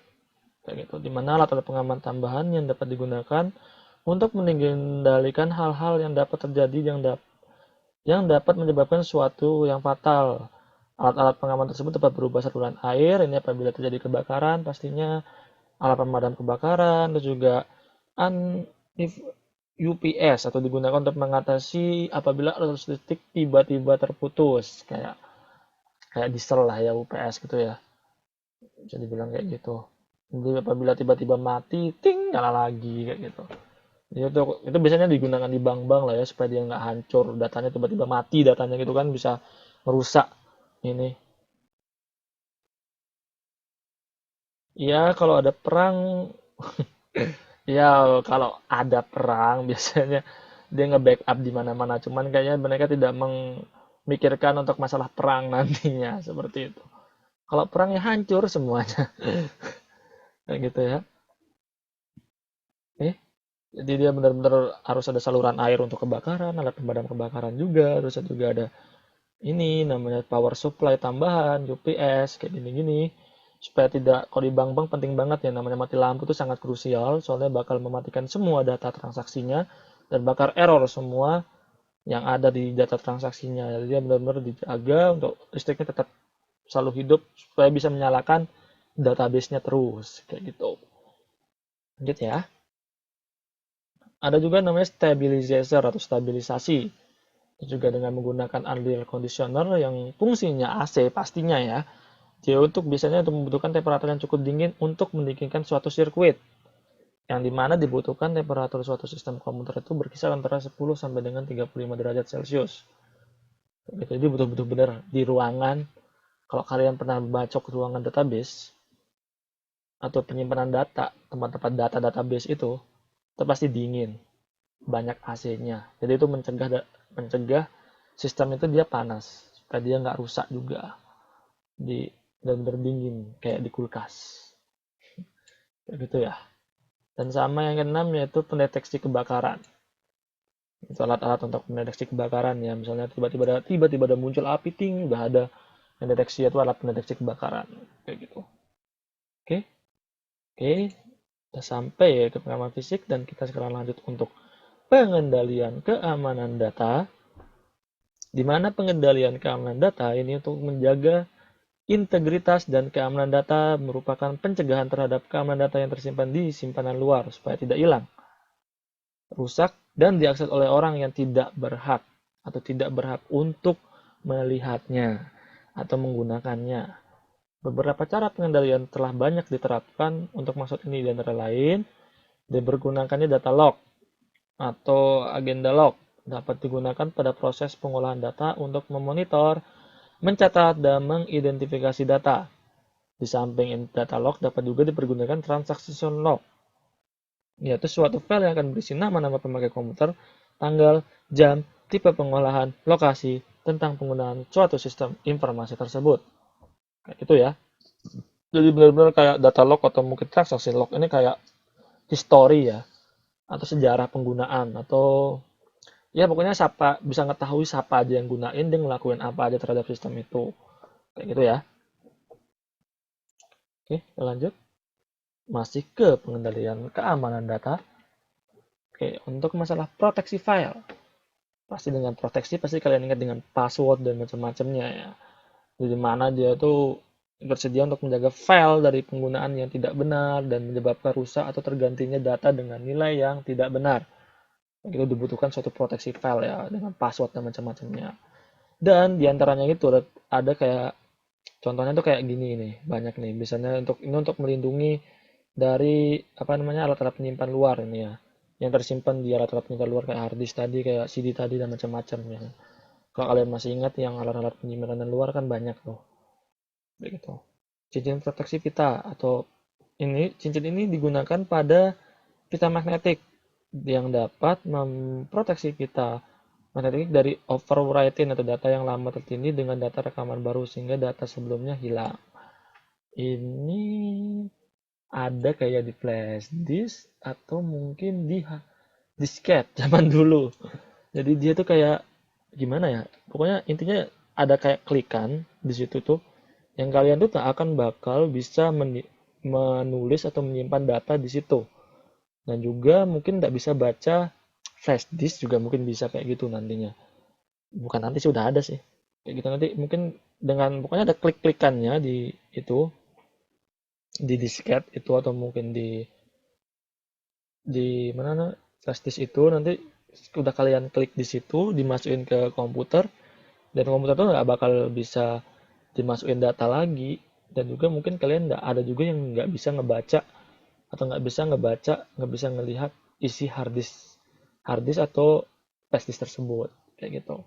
kayak gitu, di mana alat-alat pengaman tambahan yang dapat digunakan untuk mengendalikan hal-hal yang dapat terjadi yang dapat menyebabkan suatu yang fatal. Alat-alat pengaman tersebut dapat berubah saluran air, ini apabila terjadi kebakaran, pastinya alat pemadam kebakaran, dan juga UPS atau digunakan untuk mengatasi apabila arus listrik tiba-tiba terputus, kayak kayak diesel lah ya UPS gitu ya, bisa dibilang kayak gitu. Jadi apabila tiba-tiba mati, ting nyala lagi kayak gitu. Jadi itu biasanya digunakan di bank-bank lah ya supaya dia nggak hancur datanya tiba-tiba mati datanya gitu kan bisa merusak ini. Ya kalau ada perang ya kalau ada perang biasanya dia nge-backup di mana-mana cuman kayaknya mereka tidak memikirkan untuk masalah perang nantinya seperti itu. Kalau perang ya hancur semuanya kayak gitu ya. Eh, jadi dia benar-benar harus ada saluran air untuk kebakaran, alat pemadam kebakaran juga, terus juga ada ini namanya power supply tambahan, UPS, kayak gini-gini. Supaya tidak, kalau di bank-bank penting banget ya, namanya mati lampu itu sangat krusial, soalnya bakal mematikan semua data transaksinya, dan bakal error semua yang ada di data transaksinya. Jadi dia benar-benar dijaga untuk listriknya tetap selalu hidup, supaya bisa menyalakan database-nya terus, kayak gitu. Lanjut ya. Ada juga namanya stabilizer atau stabilisasi. Juga dengan menggunakan unreal conditioner yang fungsinya AC pastinya ya. Dia untuk biasanya untuk membutuhkan temperatur yang cukup dingin untuk mendinginkan suatu sirkuit. Yang dimana dibutuhkan temperatur suatu sistem komputer itu berkisar antara 10 sampai dengan 35 derajat Celcius. Jadi betul-betul benar di ruangan. Kalau kalian pernah bacok ruangan database atau penyimpanan data, tempat-tempat data database itu pasti dingin, banyak AC-nya. Jadi itu mencegah sistem itu dia panas supaya dia nggak rusak juga di dan berdingin kayak di kulkas kayak gitu ya. Dan sama yang keenam yaitu pendeteksi kebakaran. Itu alat-alat untuk pendeteksi kebakaran ya, misalnya tiba-tiba ada muncul api ting udah ada pendeteksi, itu alat pendeteksi kebakaran kayak gitu. Oke, oke, kita sampai ya ke pengaman fisik dan kita sekarang lanjut untuk pengendalian keamanan data, di mana pengendalian keamanan data ini untuk menjaga integritas dan keamanan data merupakan pencegahan terhadap keamanan data yang tersimpan di simpanan luar supaya tidak hilang, rusak, dan diakses oleh orang yang tidak berhak atau tidak berhak untuk melihatnya atau menggunakannya. Beberapa cara pengendalian telah banyak diterapkan untuk maksud ini, di antara lain dipergunakannya data log atau agenda log dapat digunakan pada proses pengolahan data untuk memonitor, mencatat, dan mengidentifikasi data. Di samping data log dapat juga dipergunakan transaction log, yaitu suatu file yang akan berisi nama-nama pemakai komputer, tanggal, jam, tipe pengolahan, lokasi, tentang penggunaan suatu sistem informasi tersebut. Kayak gitu ya. Jadi benar-benar kayak data log atau mungkin transaksi log ini kayak history ya, atau sejarah penggunaan, atau ya pokoknya siapa bisa ngetahui siapa aja yang gunain, dia ngelakuin apa aja terhadap sistem itu. Kayak gitu ya. Oke, kita lanjut. Masih ke pengendalian keamanan data. Oke, untuk masalah proteksi file. Pasti dengan proteksi pasti kalian ingat dengan password dan macam-macamnya ya. Jadi mana dia tuh bersedia untuk menjaga file dari penggunaan yang tidak benar dan menyebabkan rusak atau tergantinya data dengan nilai yang tidak benar. Itu dibutuhkan suatu proteksi file ya dengan password dan macam-macamnya. Dan diantaranya itu ada kayak contohnya tuh kayak gini nih, banyak nih. Biasanya untuk melindungi dari apa namanya alat-alat penyimpan luar ini ya, yang tersimpan di alat-alat penyimpan luar kayak hard disk tadi, kayak CD tadi dan macam-macam ya. Kalau kalian masih ingat yang alat-alat penyimpanan luar kan banyak tuh, begitu. Cincin proteksi kita atau cincin ini digunakan pada pita magnetik yang dapat memproteksi pita magnetik dari overwriting atau data yang lama tertindih dengan data rekaman baru sehingga data sebelumnya hilang. Ini ada kayak di flash disk atau mungkin di disket zaman dulu. Jadi dia tuh kayak gimana ya? Pokoknya intinya ada kayak klikan di situ tuh yang kalian tuh tak akan bakal bisa menulis atau menyimpan data di situ. Dan juga mungkin tidak bisa baca flash disk juga mungkin bisa kayak gitu nantinya. Bukan nanti sih udah ada sih. Kayak gitu nanti mungkin dengan pokoknya ada klik-klikannya di itu di disket itu atau mungkin di mana flash disk itu nanti udah kalian klik di situ dimasukin ke komputer dan komputer tuh nggak bakal bisa dimasukin data lagi dan juga mungkin kalian nggak ada juga yang nggak bisa ngebaca atau nggak bisa ngelihat isi hard disk atau flash disk tersebut kayak gitu.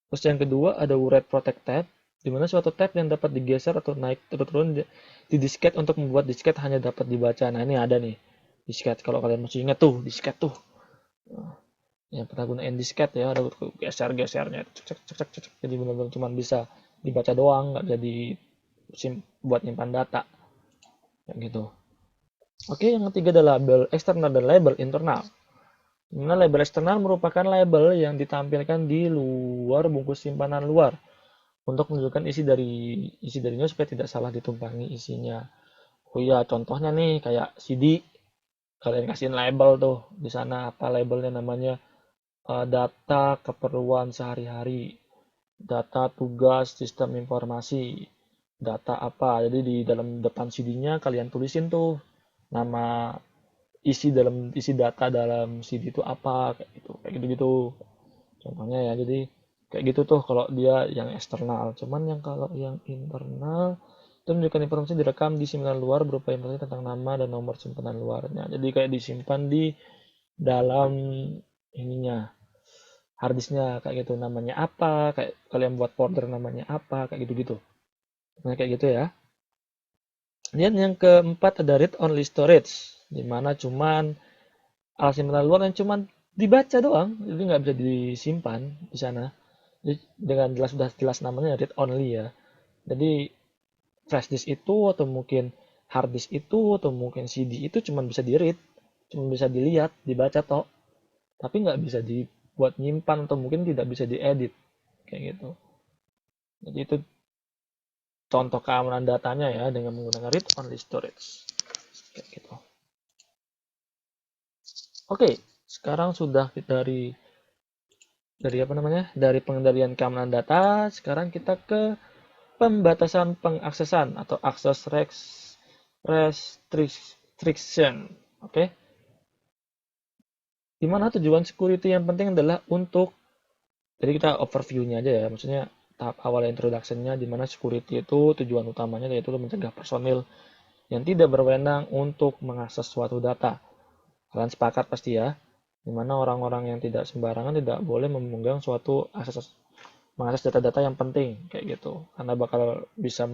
Terus yang kedua ada write protect tab di mana suatu tab yang dapat digeser atau naik atau turun di disket untuk membuat disket hanya dapat dibaca. Nah, ini ada nih disket kalau kalian masih ingat tuh disket tuh. Nah, yang pernah gunain disket ya ada geser-gesernya cek cek cek cek jadi benar-benar cuma bisa dibaca doang nggak jadi buat nyimpan data kayak gitu. Oke, yang ketiga ada label eksternal dan label internal. Dimana label eksternal merupakan label yang ditampilkan di luar bungkus simpanan luar untuk menunjukkan isi darinya supaya tidak salah ditumpangi isinya. Oh iya, contohnya nih kayak CD, kalian kasihin label tuh di sana apa labelnya namanya data keperluan sehari-hari, data tugas sistem informasi, data apa. Jadi di dalam depan CD-nya kalian tulisin tuh nama isi data dalam CD itu apa kayak gitu gitu contohnya ya. Jadi kayak gitu tuh kalau dia yang eksternal. Cuman yang kalau yang internal itu menunjukkan informasi direkam di simpanan luar berupa informasi tentang nama dan nomor simpanan luarnya. Jadi kayak disimpan di dalam ininya harddisknya kayak gitu, namanya apa, kayak kalian buat folder namanya apa kayak gitu-gitu. Nah kayak gitu ya. Dan yang keempat ada read only storage, dimana cuman alat simpanan luar yang cuman dibaca doang, jadi nggak bisa disimpan di sana. Jadi dengan jelas sudah jelas namanya read only ya. Jadi flash disk itu atau mungkin hard disk itu atau mungkin CD itu cuma bisa di read, cuma bisa dilihat, dibaca toh, tapi nggak bisa dibuat nyimpan atau mungkin tidak bisa diedit kayak gitu. Jadi itu contoh keamanan datanya ya dengan menggunakan read only storage kayak gitu. Oke, sekarang sudah dari apa namanya? Dari pengendalian keamanan data, sekarang kita ke pembatasan pengaksesan atau access restriction. Oke. Dimana tujuan security yang penting adalah untuk jadi kita overview-nya aja ya. Maksudnya tahap awal introduction-nya dimana security itu tujuan utamanya yaitu mencegah personil yang tidak berwenang untuk mengakses suatu data. Kalian sepakat pasti ya, dimana orang-orang yang tidak sembarangan tidak boleh memegang suatu mengakses data-data yang penting kayak gitu, karena bakal bisa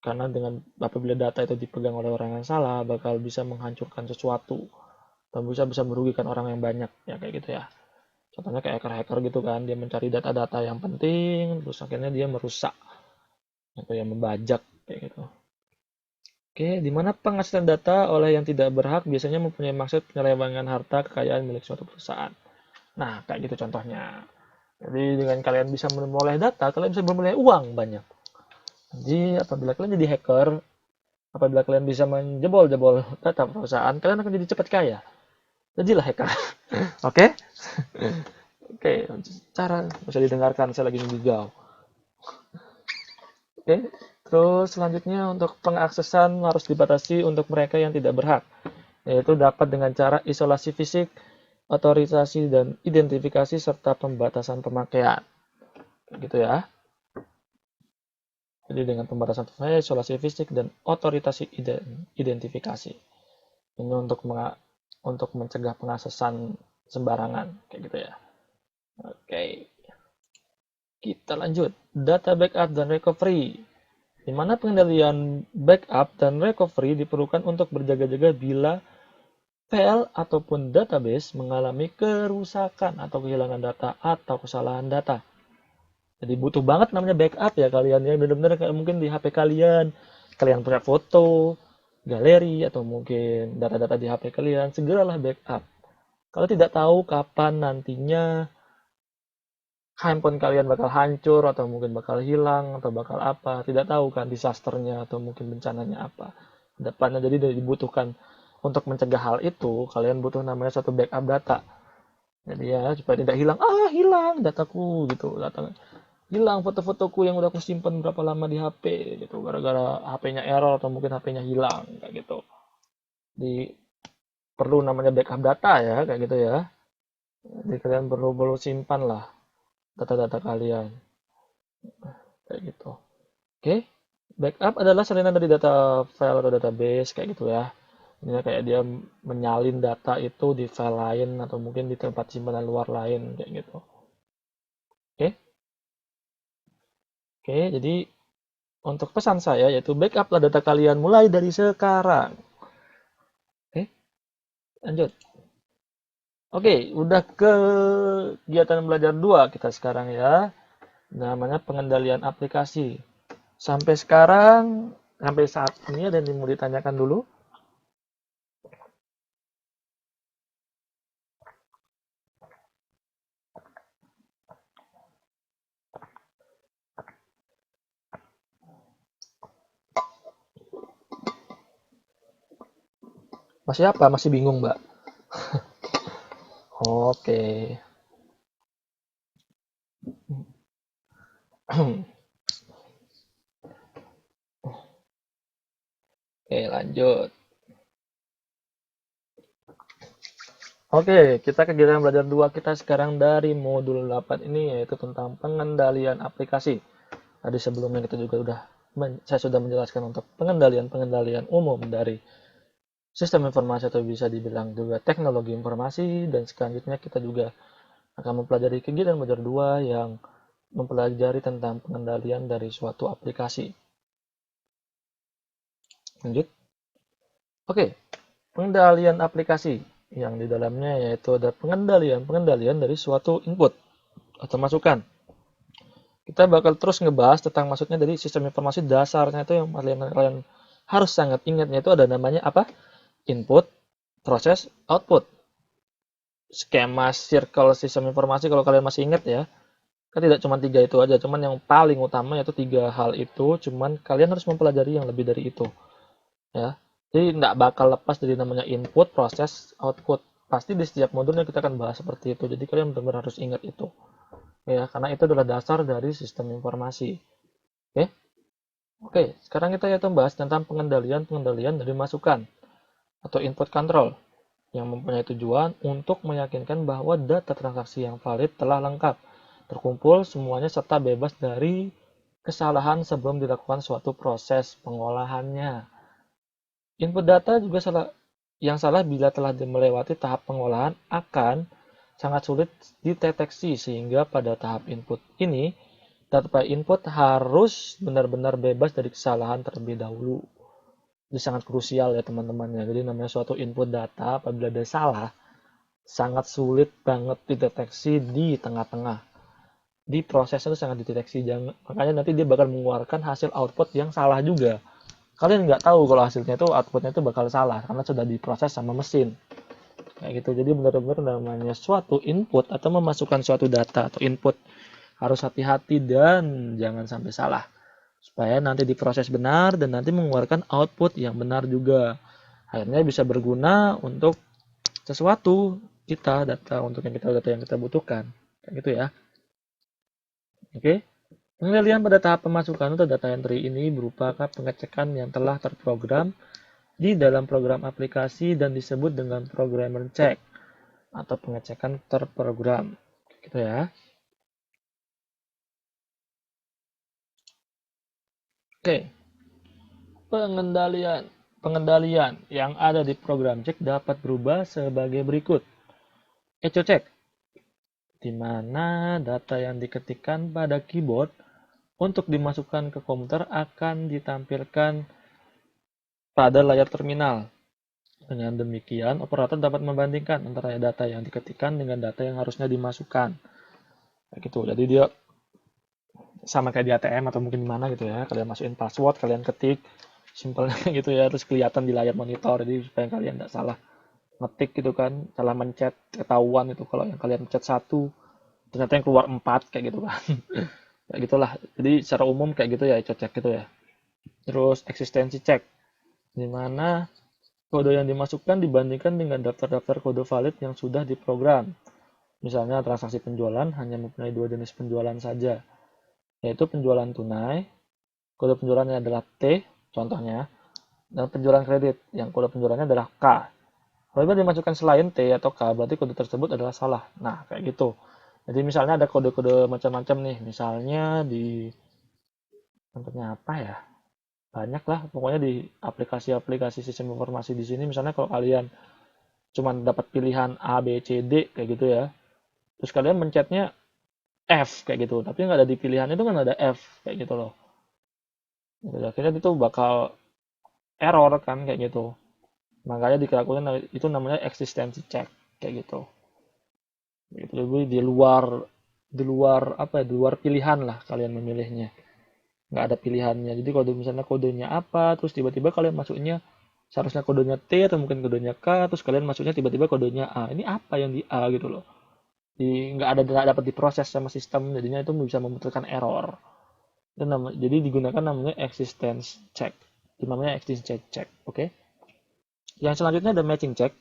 karena dengan apabila data itu dipegang oleh orang yang salah, bakal bisa menghancurkan sesuatu dan bisa bisa merugikan orang yang banyak ya kayak gitu ya. Contohnya kayak hacker-hacker gitu kan, dia mencari data-data yang penting, terus akhirnya dia merusak atau yang membajak kayak gitu. Oke, di mana pengasihan data oleh yang tidak berhak biasanya mempunyai maksud penyelewengan harta kekayaan milik suatu perusahaan. Nah, kayak gitu contohnya. Jadi dengan kalian bisa memperoleh data, kalian bisa memperoleh uang banyak. Jadi apabila kalian jadi hacker, apabila kalian bisa menjebol-jebol data perusahaan, kalian akan jadi cepat kaya. Jadilah hacker. Oke? Oke, cara bisa didengarkan saya lagi ngigau. Oke, terus selanjutnya untuk pengaksesan harus dibatasi untuk mereka yang tidak berhak, yaitu dapat dengan cara isolasi fisik, otorisasi dan identifikasi serta pembatasan pemakaian. Gitu ya. Jadi dengan pembatasan pemakaian, isolasi fisik dan otorisasi identifikasi. Ini untuk mencegah pengaksesan sembarangan kayak gitu ya. Oke. Kita lanjut. Data backup dan recovery. di mana pengendalian backup dan recovery diperlukan untuk berjaga-jaga bila file ataupun database mengalami kerusakan atau kehilangan data atau kesalahan data. Jadi butuh banget namanya backup ya kalian ya, benar-benar kayak mungkin di HP kalian punya foto, galeri atau mungkin data-data di HP kalian, segeralah backup. Kalau tidak tahu kapan nantinya handphone kalian bakal hancur atau mungkin bakal hilang atau bakal apa, tidak tahu kan disasternya atau mungkin bencananya apa depannya. Jadi dibutuhkan untuk mencegah hal itu, kalian butuh namanya satu backup data. Jadi ya supaya tidak hilang dataku gitu, hilang foto-fotoku yang udah aku simpan berapa lama di HP gitu, gara-gara HP-nya error atau mungkin HP-nya hilang kayak gitu. Di perlu namanya backup data ya kayak gitu ya. Jadi kalian perlu simpan lah data-data kalian kayak gitu. Oke, backup adalah salinan dari data file atau database kayak gitu ya. Ini kayak dia menyalin data itu di file lain atau mungkin di tempat simpanan luar lain kayak gitu. Oke, oke. Jadi untuk pesan saya yaitu backuplah data kalian mulai dari sekarang. Oke, lanjut. Oke, udah ke kegiatan belajar 2 kita sekarang ya. Namanya pengendalian aplikasi. Sampai sekarang, sampai saat ini ada yang mau ditanyakan dulu? Masih apa? Masih bingung, Mbak? Oke. Oke, lanjut. Oke, kita kegiatan belajar 2 kita sekarang dari modul 8 ini yaitu tentang pengendalian aplikasi. Tadi sebelumnya kita juga saya sudah menjelaskan untuk pengendalian umum dari sistem informasi atau bisa dibilang juga teknologi informasi, dan selanjutnya kita juga akan mempelajari kegiatan belajar 2 yang mempelajari tentang pengendalian dari suatu aplikasi. Lanjut. Oke, pengendalian aplikasi yang di dalamnya yaitu ada pengendalian dari suatu input atau masukan. Kita bakal terus ngebahas tentang maksudnya dari sistem informasi dasarnya itu yang kalian harus sangat ingat, yaitu ada namanya apa? Input, proses, output. Skema circle sistem informasi kalau kalian masih ingat ya, kan tidak cuma 3 itu aja, cuman yang paling utama yaitu 3 hal itu, cuman kalian harus mempelajari yang lebih dari itu ya. Jadi nggak bakal lepas dari namanya input, proses, output. Pasti di setiap modulnya kita akan bahas seperti itu. Jadi kalian benar-benar harus ingat itu. Ya, karena itu adalah dasar dari sistem informasi. Oke? Oke, sekarang kita akan bahas tentang pengendalian dari masukan atau input control yang mempunyai tujuan untuk meyakinkan bahwa data transaksi yang valid telah lengkap, terkumpul semuanya serta bebas dari kesalahan sebelum dilakukan suatu proses pengolahannya. Input data juga salah bila telah melewati tahap pengolahan akan sangat sulit dideteksi, sehingga pada tahap input ini data input harus benar-benar bebas dari kesalahan terlebih dahulu. Ini sangat krusial ya teman-teman ya. Jadi namanya suatu input data apabila ada salah sangat sulit banget dideteksi di tengah-tengah. Di proses itu sangat dideteksi, makanya nanti dia bakal mengeluarkan hasil output yang salah juga. Kalian nggak tahu kalau hasilnya itu outputnya itu bakal salah karena sudah diproses sama mesin kayak gitu. Jadi benar-benar namanya suatu input atau memasukkan suatu data atau input harus hati-hati dan jangan sampai salah supaya nanti diproses benar dan nanti mengeluarkan output yang benar juga, akhirnya bisa berguna untuk sesuatu data yang kita butuhkan kayak gitu ya. Oke. Pengendalian pada tahap pemasukan atau data entry ini berupa pengecekan yang telah terprogram di dalam program aplikasi dan disebut dengan programmer check atau pengecekan terprogram. Gitu ya. Oke. Pengendalian yang ada di program check dapat berubah sebagai berikut. Echo check, di mana data yang diketikkan pada keyboard untuk dimasukkan ke komputer akan ditampilkan pada layar terminal. Dengan demikian, operator dapat membandingkan antara data yang diketikkan dengan data yang harusnya dimasukkan. Kayak gitu. Jadi dia sama kayak di ATM atau mungkin di mana gitu ya. Kalian masukin password, kalian ketik, simpelnya gitu ya. Terus kelihatan di layar monitor, jadi supaya kalian tidak salah ngetik gitu kan, salah mencet, ketahuan itu kalau yang kalian mencet satu, ternyata yang keluar 4 kayak gitu kan. Kayak gitulah. Jadi secara umum kayak gitu ya, cek gitu ya. Terus eksistensi cek, di mana kode yang dimasukkan dibandingkan dengan daftar-daftar kode valid yang sudah diprogram. Misalnya transaksi penjualan hanya mempunyai dua jenis penjualan saja, yaitu penjualan tunai, kode penjualannya adalah T, contohnya, dan penjualan kredit, yang kode penjualannya adalah K. Apabila dimasukkan selain T atau K, berarti kode tersebut adalah salah. Nah, kayak gitu. Jadi misalnya ada kode-kode macam-macam nih, misalnya di contohnya apa ya? Banyak lah, pokoknya di aplikasi-aplikasi sistem informasi di sini, misalnya kalau kalian cuma dapat pilihan A, B, C, D kayak gitu ya, terus kalian mencetnya F kayak gitu, tapi nggak ada di pilihan itu kan ada F kayak gitu loh. Jadi akhirnya itu bakal error kan kayak gitu. Makanya dilakukan itu namanya eksistensi check kayak gitu. Gitu. Jadi di luar apa ya, di luar pilihan lah kalian memilihnya. Nggak ada pilihannya. Jadi kalau misalnya kodenya apa, terus tiba-tiba kalian masuknya seharusnya kodenya T atau mungkin kodenya K, terus kalian masuknya tiba-tiba kodenya A. Ini apa yang di A gitu loh. Nggak dapat diproses sama sistem, jadinya itu bisa memunculkan error. Jadi digunakan namanya existence check. Itu namanya existence check, oke? Okay? Yang selanjutnya ada matching check,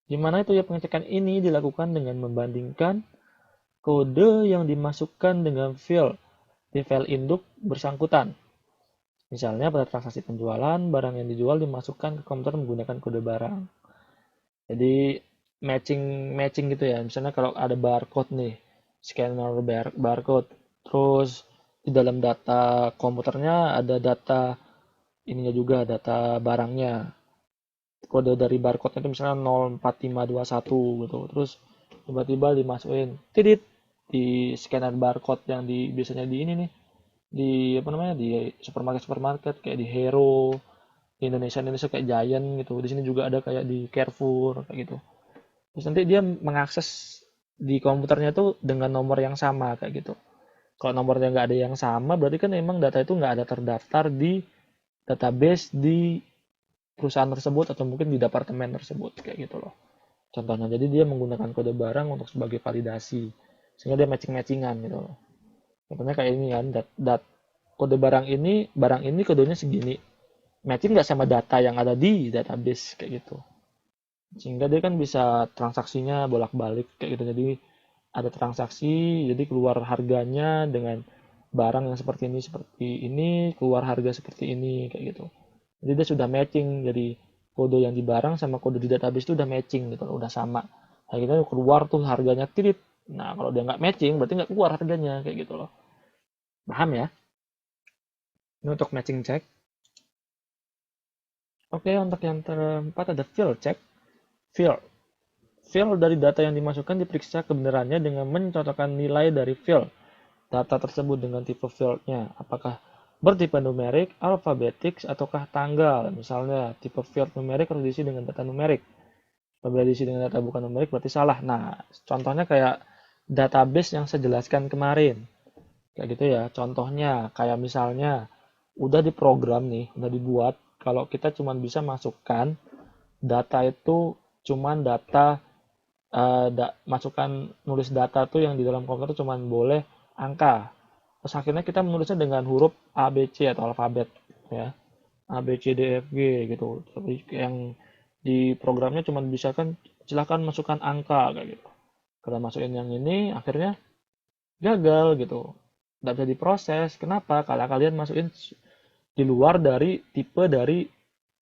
di mana itu ya pengecekan ini dilakukan dengan membandingkan kode yang dimasukkan dengan field di file induk bersangkutan. Misalnya pada transaksi penjualan, barang yang dijual dimasukkan ke komputer menggunakan kode barang. Jadi matching gitu ya. Misalnya kalau ada barcode nih, scanner barcode, terus di dalam data komputernya ada data ininya juga, data barangnya. Kode dari barcode itu misalnya 04521 gitu. Terus tiba-tiba dimasukin tidit di scanner barcode yang biasanya di ini nih, di apa namanya, di supermarket kayak di Hero, di Indonesia kayak Giant gitu. Di sini juga ada kayak di Carrefour kayak gitu. Terus nanti dia mengakses di komputernya tuh dengan nomor yang sama kayak gitu. Kalau nomornya nggak ada yang sama, berarti kan memang data itu nggak ada terdaftar di database di perusahaan tersebut atau mungkin di departemen tersebut kayak gitu loh. Contohnya, jadi dia menggunakan kode barang untuk sebagai validasi, sehingga dia matching-matchingan gitu loh. Contohnya kayak ini kan, kode barang ini kodenya segini, matching nggak sama data yang ada di database kayak gitu. Sehingga dia kan bisa transaksinya bolak-balik kayak gitu. Jadi ada transaksi, jadi keluar harganya dengan barang yang seperti ini, keluar harga seperti ini kayak gitu. Jadi dia sudah matching, jadi kode yang di barang sama kode di database itu udah matching gitu, udah sama. Akhirnya keluar tuh harganya tirit. Nah, kalau dia nggak matching, berarti nggak keluar harganya kayak gitu loh. Paham ya? Ini untuk matching check. Oke, untuk yang keempat ada field check. Field. Field dari data yang dimasukkan diperiksa kebenarannya dengan mencocokkan nilai dari field data tersebut dengan tipe fieldnya. Apakah bertipe numerik, alfabetik, ataukah tanggal. Misalnya, tipe field numerik harus diisi dengan data numerik. Apabila diisi dengan data bukan numerik berarti salah. Nah, contohnya kayak database yang saya jelaskan kemarin. Kayak gitu ya. Contohnya, kayak misalnya, udah diprogram nih, udah dibuat. Kalau kita cuma bisa masukkan data itu cuman data masukkan nulis data tuh yang di dalam komputer cuma boleh angka. Terus akhirnya kita menulisnya dengan huruf A, B, C atau alfabet ya. A, B, C, D, F, G gitu. Tapi yang di programnya cuma bisa kan silahkan masukkan angka kayak gitu. Kalau masukin yang ini akhirnya gagal gitu. Nggak bisa diproses. Kenapa? Kalau kalian masukin di luar dari tipe dari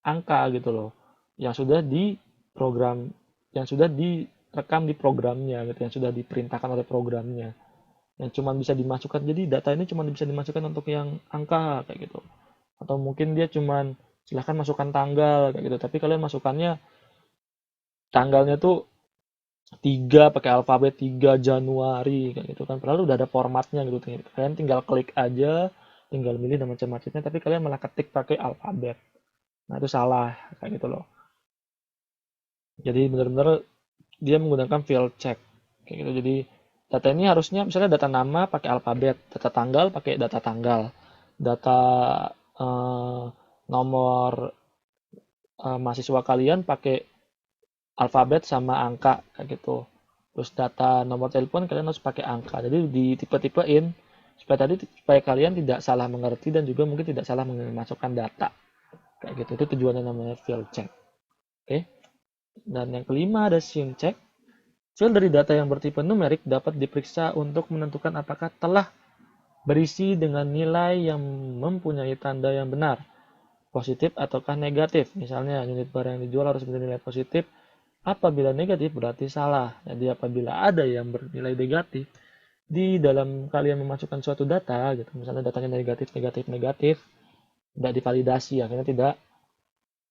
angka gitu loh. Yang sudah di program, yang sudah direkam di programnya gitu, yang sudah diperintahkan oleh programnya, yang cuma bisa dimasukkan, jadi data ini cuma bisa dimasukkan untuk yang angka kayak gitu, atau mungkin dia cuma silahkan masukkan tanggal kayak gitu, tapi kalian masukannya tanggalnya tuh tiga pakai alfabet 3 Januari kayak gitu kan. Padahal udah ada formatnya gitu. Kalian tinggal klik aja, tinggal milih dan macam-macamnya, tapi kalian malah ketik pakai alfabet. Nah, itu salah kayak gitu loh. Jadi benar-benar dia menggunakan field check kayak gitu. Jadi data ini harusnya misalnya data nama pakai alfabet, data tanggal pakai data tanggal, data eh, nomor mahasiswa kalian pakai alfabet sama angka kayak gitu. Terus data nomor telepon kalian harus pakai angka. Jadi ditipe-tipein supaya kalian tidak salah mengerti dan juga mungkin tidak salah memasukkan data kayak gitu. Itu tujuannya namanya field check. Oke. Dan yang kelima ada scene check. Field dari data yang bertipe numerik dapat diperiksa untuk menentukan apakah telah berisi dengan nilai yang mempunyai tanda yang benar, positif ataukah negatif. Misalnya unit barang yang dijual harus bernilai positif. Apabila negatif berarti salah. Jadi apabila ada yang bernilai negatif di dalam kalian memasukkan suatu data, gitu, misalnya datanya negatif, negatif, negatif, tidak divalidasi, akhirnya tidak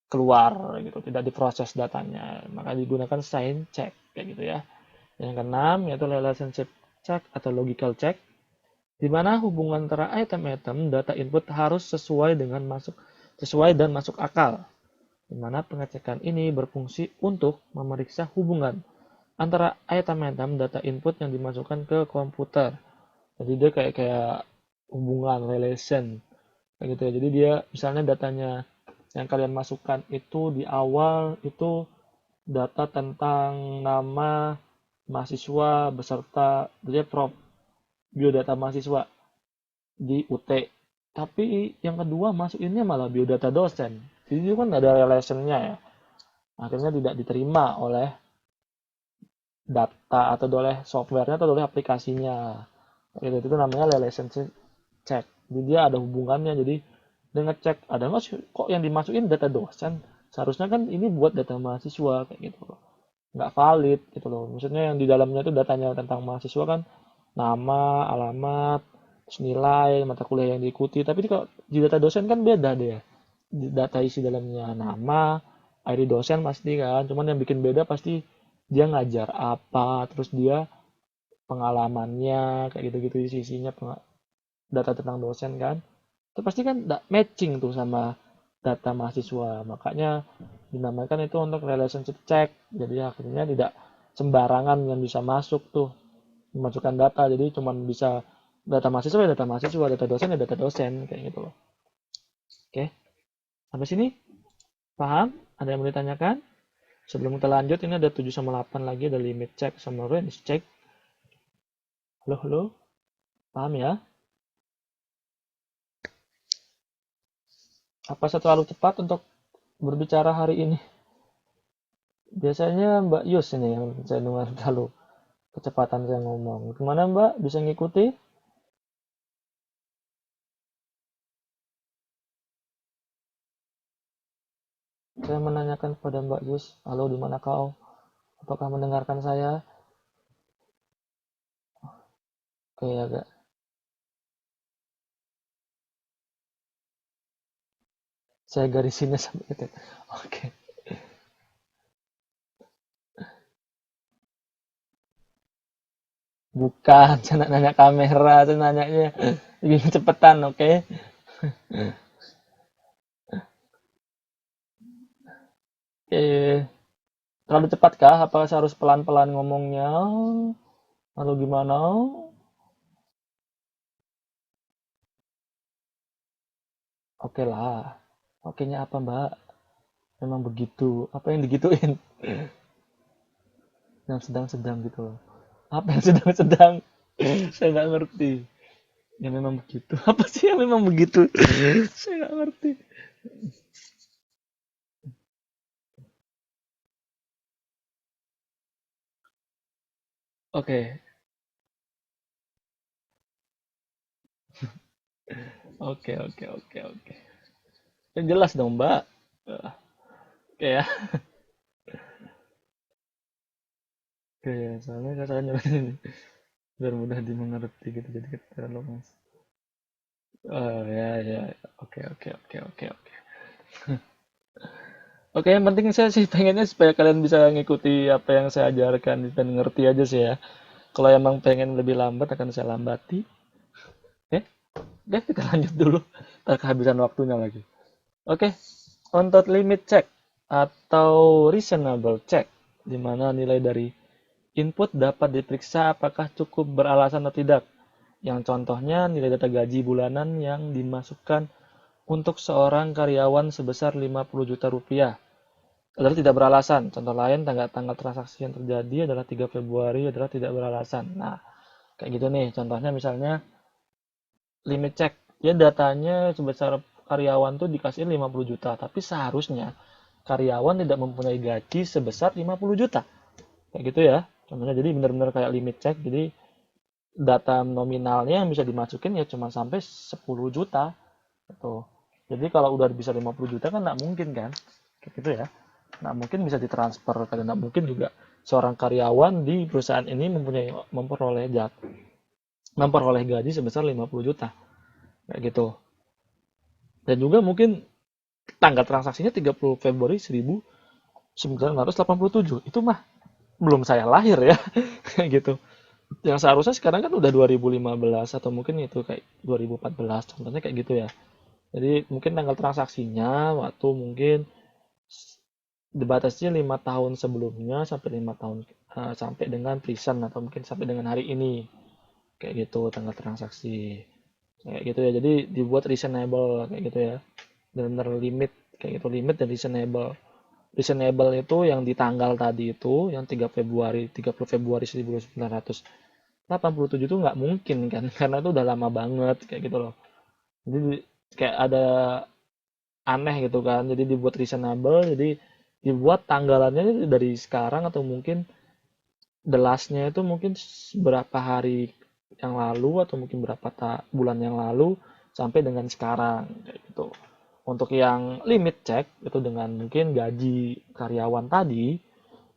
keluar, gitu, tidak diproses datanya, maka digunakan sign check, kayak gitu ya. Yang keenam yaitu relationship check atau logical check, di mana hubungan antara item-item data input harus sesuai dan masuk akal. Di mana pengecekan ini berfungsi untuk memeriksa hubungan antara item-item data input yang dimasukkan ke komputer. Jadi dia kayak hubungan relation kayak gitu ya. Jadi dia misalnya datanya yang kalian masukkan itu di awal itu data tentang nama mahasiswa beserta dia prof biodata mahasiswa di UT. Tapi yang kedua masukinnya malah biodata dosen. Jadi itu kan ada relationnya ya. Akhirnya tidak diterima oleh data atau oleh softwarenya atau oleh aplikasinya. Itu namanya relationship check. Jadi dia ada hubungannya. Jadi dia ngecek ada nggak sih kok yang dimasukin data dosen. Seharusnya kan ini buat data mahasiswa kayak gitu loh. Nggak valid gitu loh. Maksudnya yang di dalamnya itu datanya tentang mahasiswa kan nama, alamat, terus nilai, mata kuliah yang diikuti. Tapi kalau di data dosen kan beda deh. Data isi dalamnya nama, ID dosen pasti kan. Cuman yang bikin beda pasti dia ngajar apa, terus dia pengalamannya kayak gitu-gitu isinya data tentang dosen kan. Itu pasti kan matching tuh sama data mahasiswa. Makanya dinamakan itu untuk relationship check. Jadi akhirnya tidak sembarangan yang bisa masuk tuh memasukkan data. Jadi cuman bisa data mahasiswa ya data mahasiswa, data dosen ya data dosen kayak gitu loh. Oke, sampai sini paham? Ada yang mau ditanyakan? Sebelum kita lanjut, ini ada 7 sama 8 lagi, ada limit check sama range check. Halo, halo, paham ya? Apa saya terlalu cepat untuk berbicara hari ini? Biasanya Mbak Yus ini yang saya dengar terlalu kecepatan saya ngomong. Gimana Mbak? Bisa ngikuti? Saya menanyakan kepada Mbak Yus, halo di mana kau? Apakah mendengarkan saya? Oke, agak. Saya garisinnya sampai itu. Oke. Bukan, saya nanya kamera, saya nanyanya lebih cepetan, oke? Oke, terlalu cepat kah? Apakah saya harus pelan-pelan ngomongnya? Atau gimana? Oke lah. Oke-nya apa, Mbak? Memang begitu. Apa yang digituin? Yang sedang-sedang gitu loh. Apa yang sedang-sedang? Saya nggak ngerti. Ya memang begitu. Apa sih yang memang begitu? Saya nggak ngerti. Oke, oke, oke, oke, oke. Yang jelas dong, Mbak. Oke ya. Oke ya, soalnya saya nyuruh ini biar mudah dimengerti gitu. Jadi kita mas. Oh ya, ya. Oke, oke, oke, oke, oke. Oke, yang penting saya sih pengennya supaya kalian bisa ngikuti apa yang saya ajarkan dan ngerti aja sih ya. Kalau emang pengen lebih lambat akan saya lambati. Oke, oke kita lanjut dulu. Ntar kehabisan waktunya lagi. Oke, untuk limit check atau reasonable check, di mana nilai dari input dapat diperiksa apakah cukup beralasan atau tidak. Yang contohnya nilai data gaji bulanan yang dimasukkan untuk seorang karyawan sebesar 50 juta rupiah adalah tidak beralasan. Contoh lain, tanggal-tanggal transaksi yang terjadi adalah 3 Februari adalah tidak beralasan. Nah, kayak gitu nih. Contohnya misalnya limit check. Ya datanya sebesar karyawan tuh dikasih 50 juta, tapi seharusnya karyawan tidak mempunyai gaji sebesar 50 juta. Kayak gitu ya. Contohnya jadi benar-benar kayak limit check. Jadi data nominalnya yang bisa dimasukin ya cuma sampai 10 juta. Gitu. Jadi kalau udah bisa 50 juta kan nggak mungkin kan. Kayak gitu ya. Nggak mungkin bisa ditransfer, karena nggak mungkin juga seorang karyawan di perusahaan ini memperoleh gaji sebesar 50 juta. Kayak gitu. Dan juga mungkin tanggal transaksinya 30 Februari 1987. Itu mah belum saya lahir ya. Kayak gitu. Yang seharusnya sekarang kan udah 2015 atau mungkin itu kayak 2014. Contohnya kayak gitu ya. Jadi mungkin tanggal transaksinya waktu mungkin dibatasi 5 tahun sebelumnya sampai 5 tahun sampai dengan present atau mungkin sampai dengan hari ini kayak gitu tanggal transaksi kayak gitu ya, jadi dibuat reasonable kayak gitu ya, benar-benar limit kayak gitu, limit dan reasonable. Reasonable itu yang di tanggal tadi itu yang 30 Februari 1987 itu nggak mungkin kan karena itu udah lama banget kayak gitu loh, jadi kayak ada aneh gitu kan, jadi dibuat reasonable, jadi dibuat tanggalannya dari sekarang atau mungkin the last-nya itu mungkin berapa hari yang lalu atau mungkin berapa bulan yang lalu sampai dengan sekarang kayak gitu. Untuk yang limit check itu dengan mungkin gaji karyawan tadi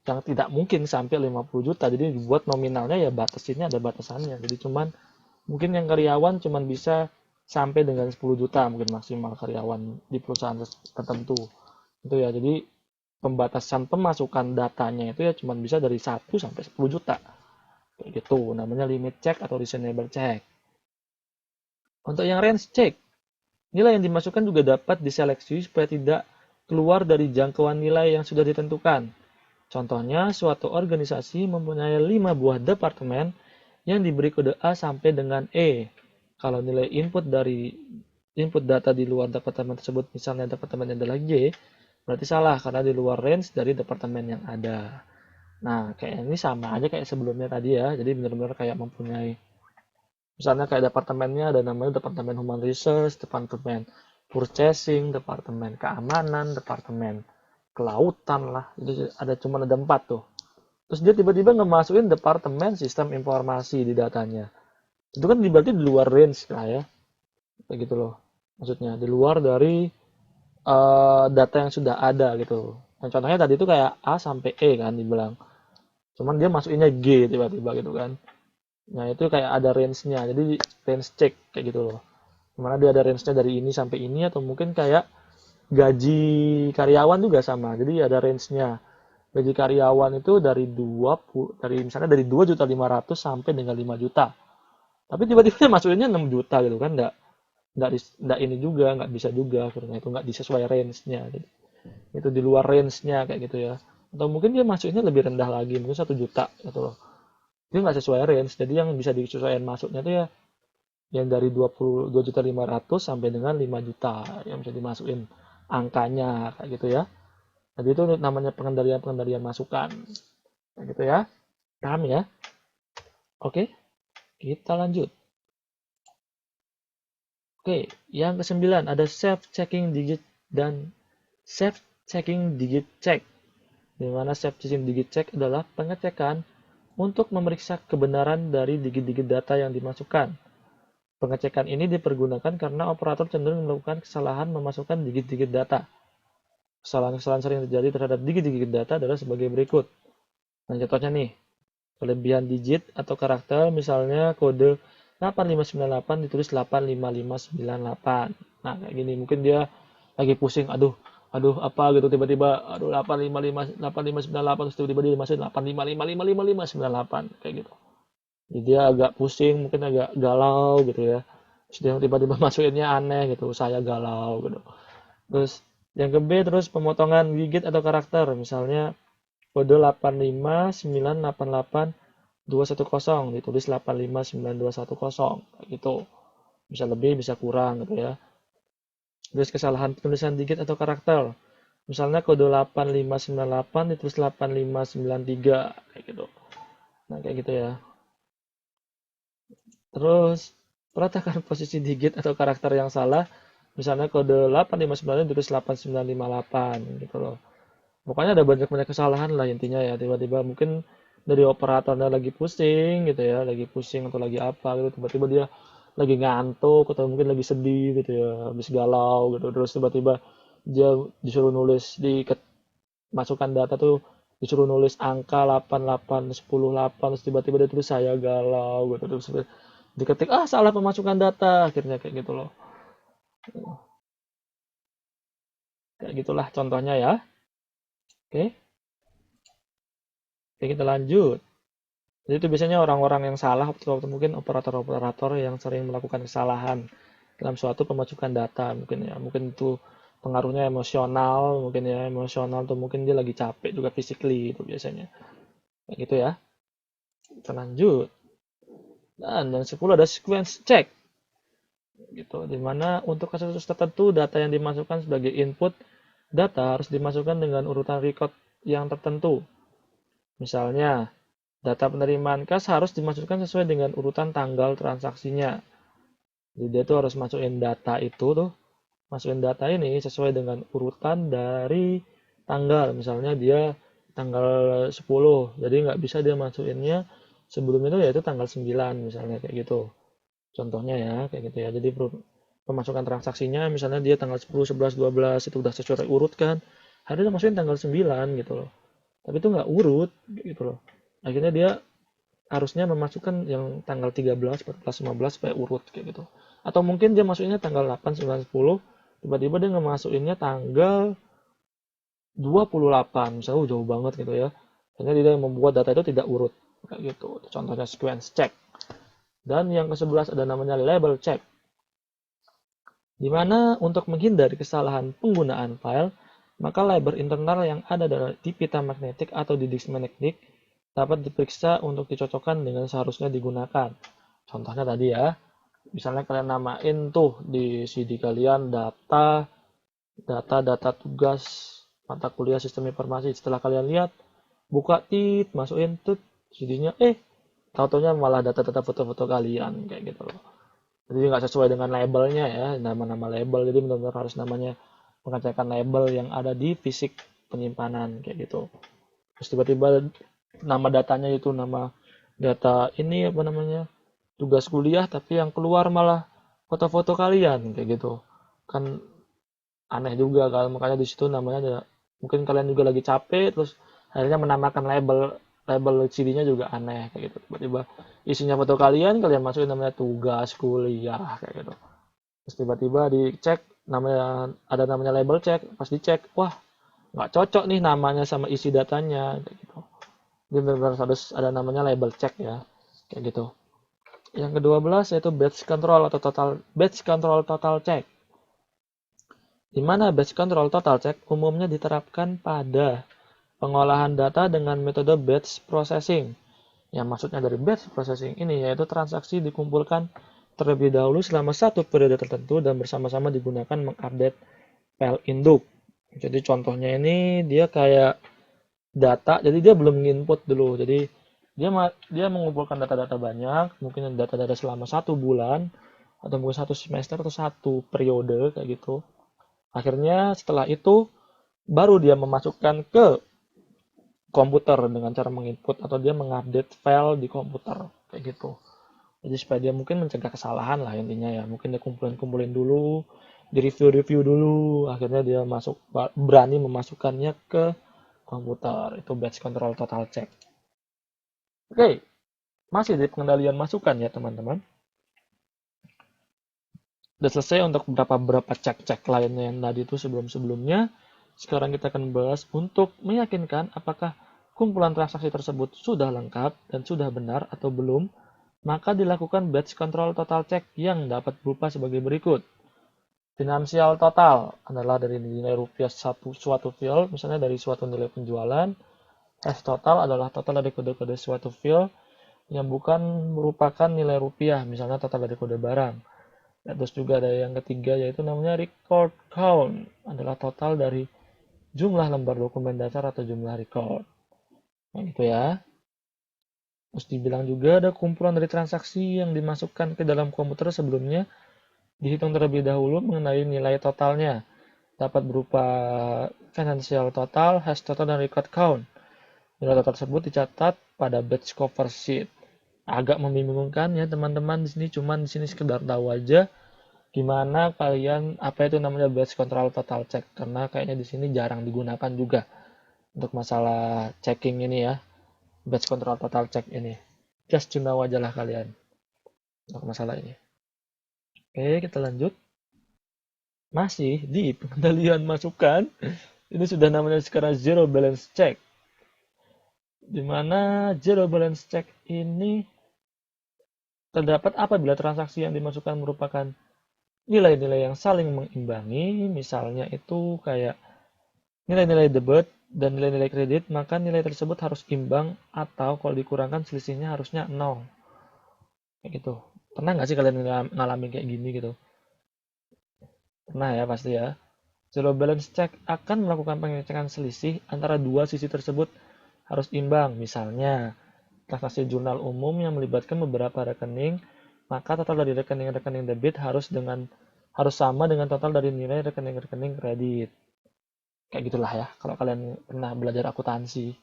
yang tidak mungkin sampai 50 juta. Jadi dibuat nominalnya ya batasinnya ada batasannya. Jadi cuman mungkin yang karyawan cuman bisa sampai dengan 10 juta mungkin maksimal karyawan di perusahaan tertentu. Itu ya. Jadi pembatasan pemasukan datanya itu ya cuma bisa dari 1 sampai 10 juta. Kayak gitu, namanya limit check atau reasonable check. Untuk yang range check, nilai yang dimasukkan juga dapat diseleksi supaya tidak keluar dari jangkauan nilai yang sudah ditentukan. Contohnya, suatu organisasi mempunyai 5 buah departemen yang diberi kode A sampai dengan E. Kalau nilai input data di luar departemen tersebut, misalnya departemen adalah G, berarti salah karena di luar range dari departemen yang ada. Nah, kayak ini sama aja kayak sebelumnya tadi ya. Jadi benar-benar kayak mempunyai, misalnya kayak departemennya ada namanya departemen Human Resource, departemen Purchasing, departemen Keamanan, departemen Kelautan lah. Itu ada 4 tuh. Terus dia tiba-tiba ngemasukin departemen Sistem Informasi di datanya. Itu kan berarti di luar range lah ya. Kayak gitu loh. Maksudnya di luar dari data yang sudah ada gitu. Nah, contohnya tadi itu kayak A sampai E kan dibilang. Cuman dia masukinnya G tiba-tiba gitu kan. Nah, itu kayak ada range-nya. Jadi range check kayak gitu loh. Dimana dia ada range-nya dari ini sampai ini atau mungkin kayak gaji karyawan juga sama. Jadi ada range-nya. Gaji karyawan itu dari misalnya dari 2.500.000 sampai dengan 5 juta. Tapi tiba-tiba masukinnya 6 juta gitu kan, enggak ini juga, enggak bisa juga karena itu enggak disesuai range-nya. Jadi, itu di luar range-nya kayak gitu ya. Atau mungkin dia masukinnya lebih rendah lagi, mungkin 1 juta gitu loh. Dia nggak sesuai range, jadi yang bisa disesuaikan masuknya tuh ya yang dari 22.500.000 sampai dengan 5 juta yang bisa dimasukin angkanya kayak gitu ya. Jadi itu namanya pengendalian masukan. Kayak gitu ya. Paham ya? Oke, kita lanjut. Oke, yang ke-9 ada self-checking digit dan self-checking digit check. Di mana self-checking digit check adalah pengecekan untuk memeriksa kebenaran dari digit-digit data yang dimasukkan. Pengecekan ini dipergunakan karena operator cenderung melakukan kesalahan memasukkan digit-digit data. Kesalahan-kesalahan sering terjadi terhadap digit-digit data adalah sebagai berikut. Nah, contohnya nih, kelebihan digit atau karakter, misalnya kode 8598 ditulis 85598. Nah, kayak gini, mungkin dia lagi pusing, aduh, aduh apa gitu, tiba-tiba aduh 85598 terus tiba-tiba dia masukin 855555598 kayak gitu. Jadi dia agak pusing, mungkin agak galau gitu ya. Terus dia tiba-tiba masukinnya aneh gitu, saya galau gitu. Terus yang ke B, terus pemotongan digit atau karakter, misalnya kode 85988 210 ditulis 859 210 kayak gitu. Bisa lebih, bisa kurang gitu ya. Terus kesalahan penulisan digit atau karakter. Misalnya kode 8598 ditulis 8593 kayak gitu. Nah, kayak gitu ya. Terus perhatikan posisi digit atau karakter yang salah. Misalnya kode 859 ditulis 8958 gitu loh. Pokoknya ada banyak-banyak kesalahan lah intinya ya. Tiba-tiba mungkin dari operatornya lagi pusing gitu ya, lagi pusing atau lagi apa gitu. Tiba-tiba dia lagi ngantuk atau mungkin lagi sedih gitu ya, habis galau gitu. Terus tiba-tiba dia disuruh nulis di masukkan data tuh, disuruh nulis angka 88 10 8, terus tiba-tiba dia tulis saya galau gitu. Terus diketik salah pemasukan data, akhirnya kayak gitu loh. Kayak gitulah contohnya ya. Oke. Oke, kita lanjut. Jadi itu biasanya orang-orang yang salah atau mungkin operator-operator yang sering melakukan kesalahan dalam suatu pemasukan data mungkin ya. Mungkin itu pengaruhnya emosional, mungkin ya emosional tuh mungkin dia lagi capek juga physically itu biasanya. Kayak gitu ya. Kita lanjut. Dan yang 10 ada sequence check gitu. Dimana untuk kasus tertentu data yang dimasukkan sebagai input data harus dimasukkan dengan urutan record yang tertentu. Misalnya, data penerimaan kas harus dimasukkan sesuai dengan urutan tanggal transaksinya. Jadi dia tuh harus masukin data ini sesuai dengan urutan dari tanggal. Misalnya dia tanggal 10, jadi nggak bisa dia masukinnya sebelum itu yaitu tanggal 9 misalnya kayak gitu. Contohnya ya, kayak gitu ya. Jadi pemasukan transaksinya misalnya dia tanggal 10, 11, 12 itu udah sesuai urut kan. Harusnya masukin tanggal 9 gitu loh. Tapi itu nggak urut gitu loh. Akhirnya dia harusnya memasukkan yang tanggal 13, 14, 15 supaya urut kayak gitu. Atau mungkin dia masukinnya tanggal 8, 9, 10, tiba-tiba dia ngemasukinnya tanggal 28, misalnya jauh banget gitu ya. Akhirnya dia membuat data itu tidak urut kayak gitu. Contohnya sequence check. Dan yang ke-11 ada namanya label check. Di mana untuk menghindari kesalahan penggunaan file, maka label internal yang ada di pita magnetik atau di disk magnetik dapat diperiksa untuk dicocokkan dengan seharusnya digunakan. Contohnya tadi ya, misalnya kalian namain tuh di CD kalian data tugas mata kuliah sistem informasi. Setelah kalian lihat, buka masukin CD-nya, tau-taunya malah data-data foto-foto kalian kayak gitu loh. Jadi nggak sesuai dengan labelnya ya, nama-nama label. Jadi benar-benar harus namanya mengecekkan label yang ada di fisik penyimpanan kayak gitu. Terus tiba-tiba nama datanya itu nama data ini apa namanya tugas kuliah, tapi yang keluar malah foto-foto kalian kayak gitu. Kan aneh juga kan, makanya di situ namanya ada, mungkin kalian juga lagi capek terus akhirnya menamakan label CD-nya juga aneh kayak gitu. Tiba-tiba isinya foto kalian masukin namanya tugas kuliah kayak gitu. Terus tiba-tiba dicek ada namanya label check, pas dicek wah nggak cocok nih namanya sama isi datanya kayak gitu. Jadi benar-benar harus ada namanya label check ya kayak gitu. Yang ke-12 yaitu batch control total check. Di mana batch control total check umumnya diterapkan pada pengolahan data dengan metode batch processing. Yang maksudnya dari batch processing ini yaitu transaksi dikumpulkan terlebih dahulu selama satu periode tertentu dan bersama-sama digunakan mengupdate file induk. Jadi contohnya ini dia kayak data, jadi dia belum input dulu. Jadi dia mengumpulkan data-data banyak, mungkin data-data selama 1 bulan atau mungkin 1 semester atau 1 periode kayak gitu. Akhirnya setelah itu baru dia memasukkan ke komputer dengan cara menginput atau dia mengupdate file di komputer kayak gitu. Jadi supaya dia mungkin mencegah kesalahan lah intinya ya. Mungkin dia kumpulin dulu, di review dulu, akhirnya dia berani memasukkannya ke komputer. Itu batch control total check. Oke, masih di pengendalian masukan ya teman-teman. Udah selesai untuk beberapa cek-cek lainnya yang tadi itu sebelum-sebelumnya. Sekarang kita akan bahas untuk meyakinkan apakah kumpulan transaksi tersebut sudah lengkap dan sudah benar atau belum, maka dilakukan batch control total check yang dapat berupa sebagai berikut. Finansial total adalah dari nilai rupiah suatu field, misalnya dari suatu nilai penjualan. Hash total adalah total dari kode-kode suatu field yang bukan merupakan nilai rupiah, misalnya total dari kode barang. Dan terus juga ada yang ketiga yaitu namanya record count, adalah total dari jumlah lembar dokumen dasar atau jumlah record. Nah gitu ya. Terus dibilang juga ada kumpulan dari transaksi yang dimasukkan ke dalam komputer sebelumnya dihitung terlebih dahulu mengenai nilai totalnya. Dapat berupa financial total, hash total, dan record count. Nilai total tersebut dicatat pada batch cover sheet. Agak membingungkan ya teman-teman di sini, cuman di sini sekedar tahu aja gimana kalian apa itu namanya batch control total check, karena kayaknya di sini jarang digunakan juga untuk masalah checking ini ya, batch control total check ini. Just to know aja lah kalian untuk masalah ini. Oke, kita lanjut. Masih di pengendalian masukan, ini sudah namanya sekarang zero balance check. Dimana zero balance check ini terdapat apabila transaksi yang dimasukkan merupakan nilai-nilai yang saling mengimbangi, misalnya itu kayak nilai-nilai debit dan nilai-nilai kredit, maka nilai tersebut harus imbang atau kalau dikurangkan selisihnya harusnya 0. Kayak gitu. Pernah nggak sih kalian ngalamin kayak gini gitu? Pernah ya pasti ya. Zero balance check akan melakukan pengecekan selisih antara dua sisi tersebut harus imbang. Misalnya, transaksi jurnal umum yang melibatkan beberapa rekening, maka total dari rekening-rekening debit harus sama dengan total dari nilai rekening-rekening kredit. Kayak gitulah ya, kalau kalian pernah belajar akuntansi.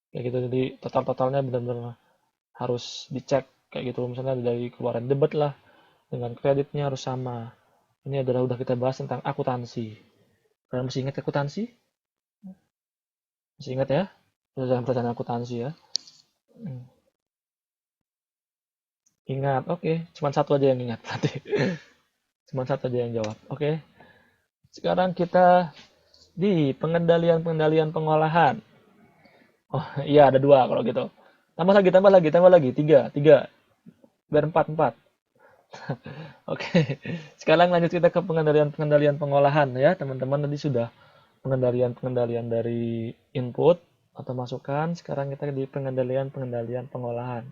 Kayak gitu, jadi total-totalnya benar-benar harus dicek. Kayak gitu, misalnya dari keluaran debit lah, dengan kreditnya harus sama. Ini adalah udah kita bahas tentang akuntansi. Kalian masih ingat akuntansi? Masih ingat ya? Pelajaran-pelajaran akuntansi ya. Ingat, oke. Cuma satu aja yang ingat berarti. Cuma satu aja yang jawab. Oke. Sekarang kita di pengendalian pengolahan. Oh iya ada dua kalau gitu. Tambah lagi. Tiga. Biar empat. Oke. Sekarang lanjut kita ke pengendalian pengolahan ya. Teman-teman tadi sudah pengendalian dari input atau masukan. Sekarang kita di pengendalian pengolahan.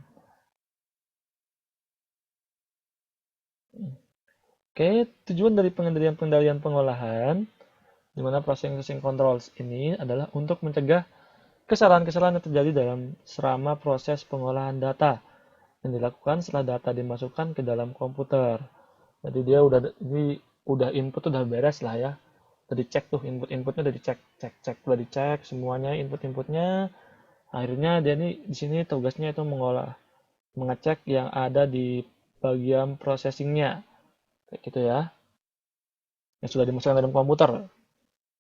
Oke, tujuan dari pengendalian pengolahan, di mana processing controls ini adalah untuk mencegah kesalahan-kesalahan yang terjadi selama proses pengolahan data yang dilakukan setelah data dimasukkan ke dalam komputer. Jadi dia udah input udah beres lah ya. Udah dicek tuh inputnya udah udah dicek semuanya inputnya. Akhirnya dia di sini tugasnya itu mengecek yang ada di bagian processingnya. Kayak gitu ya. Yang sudah dimasukkan ke dalam komputer.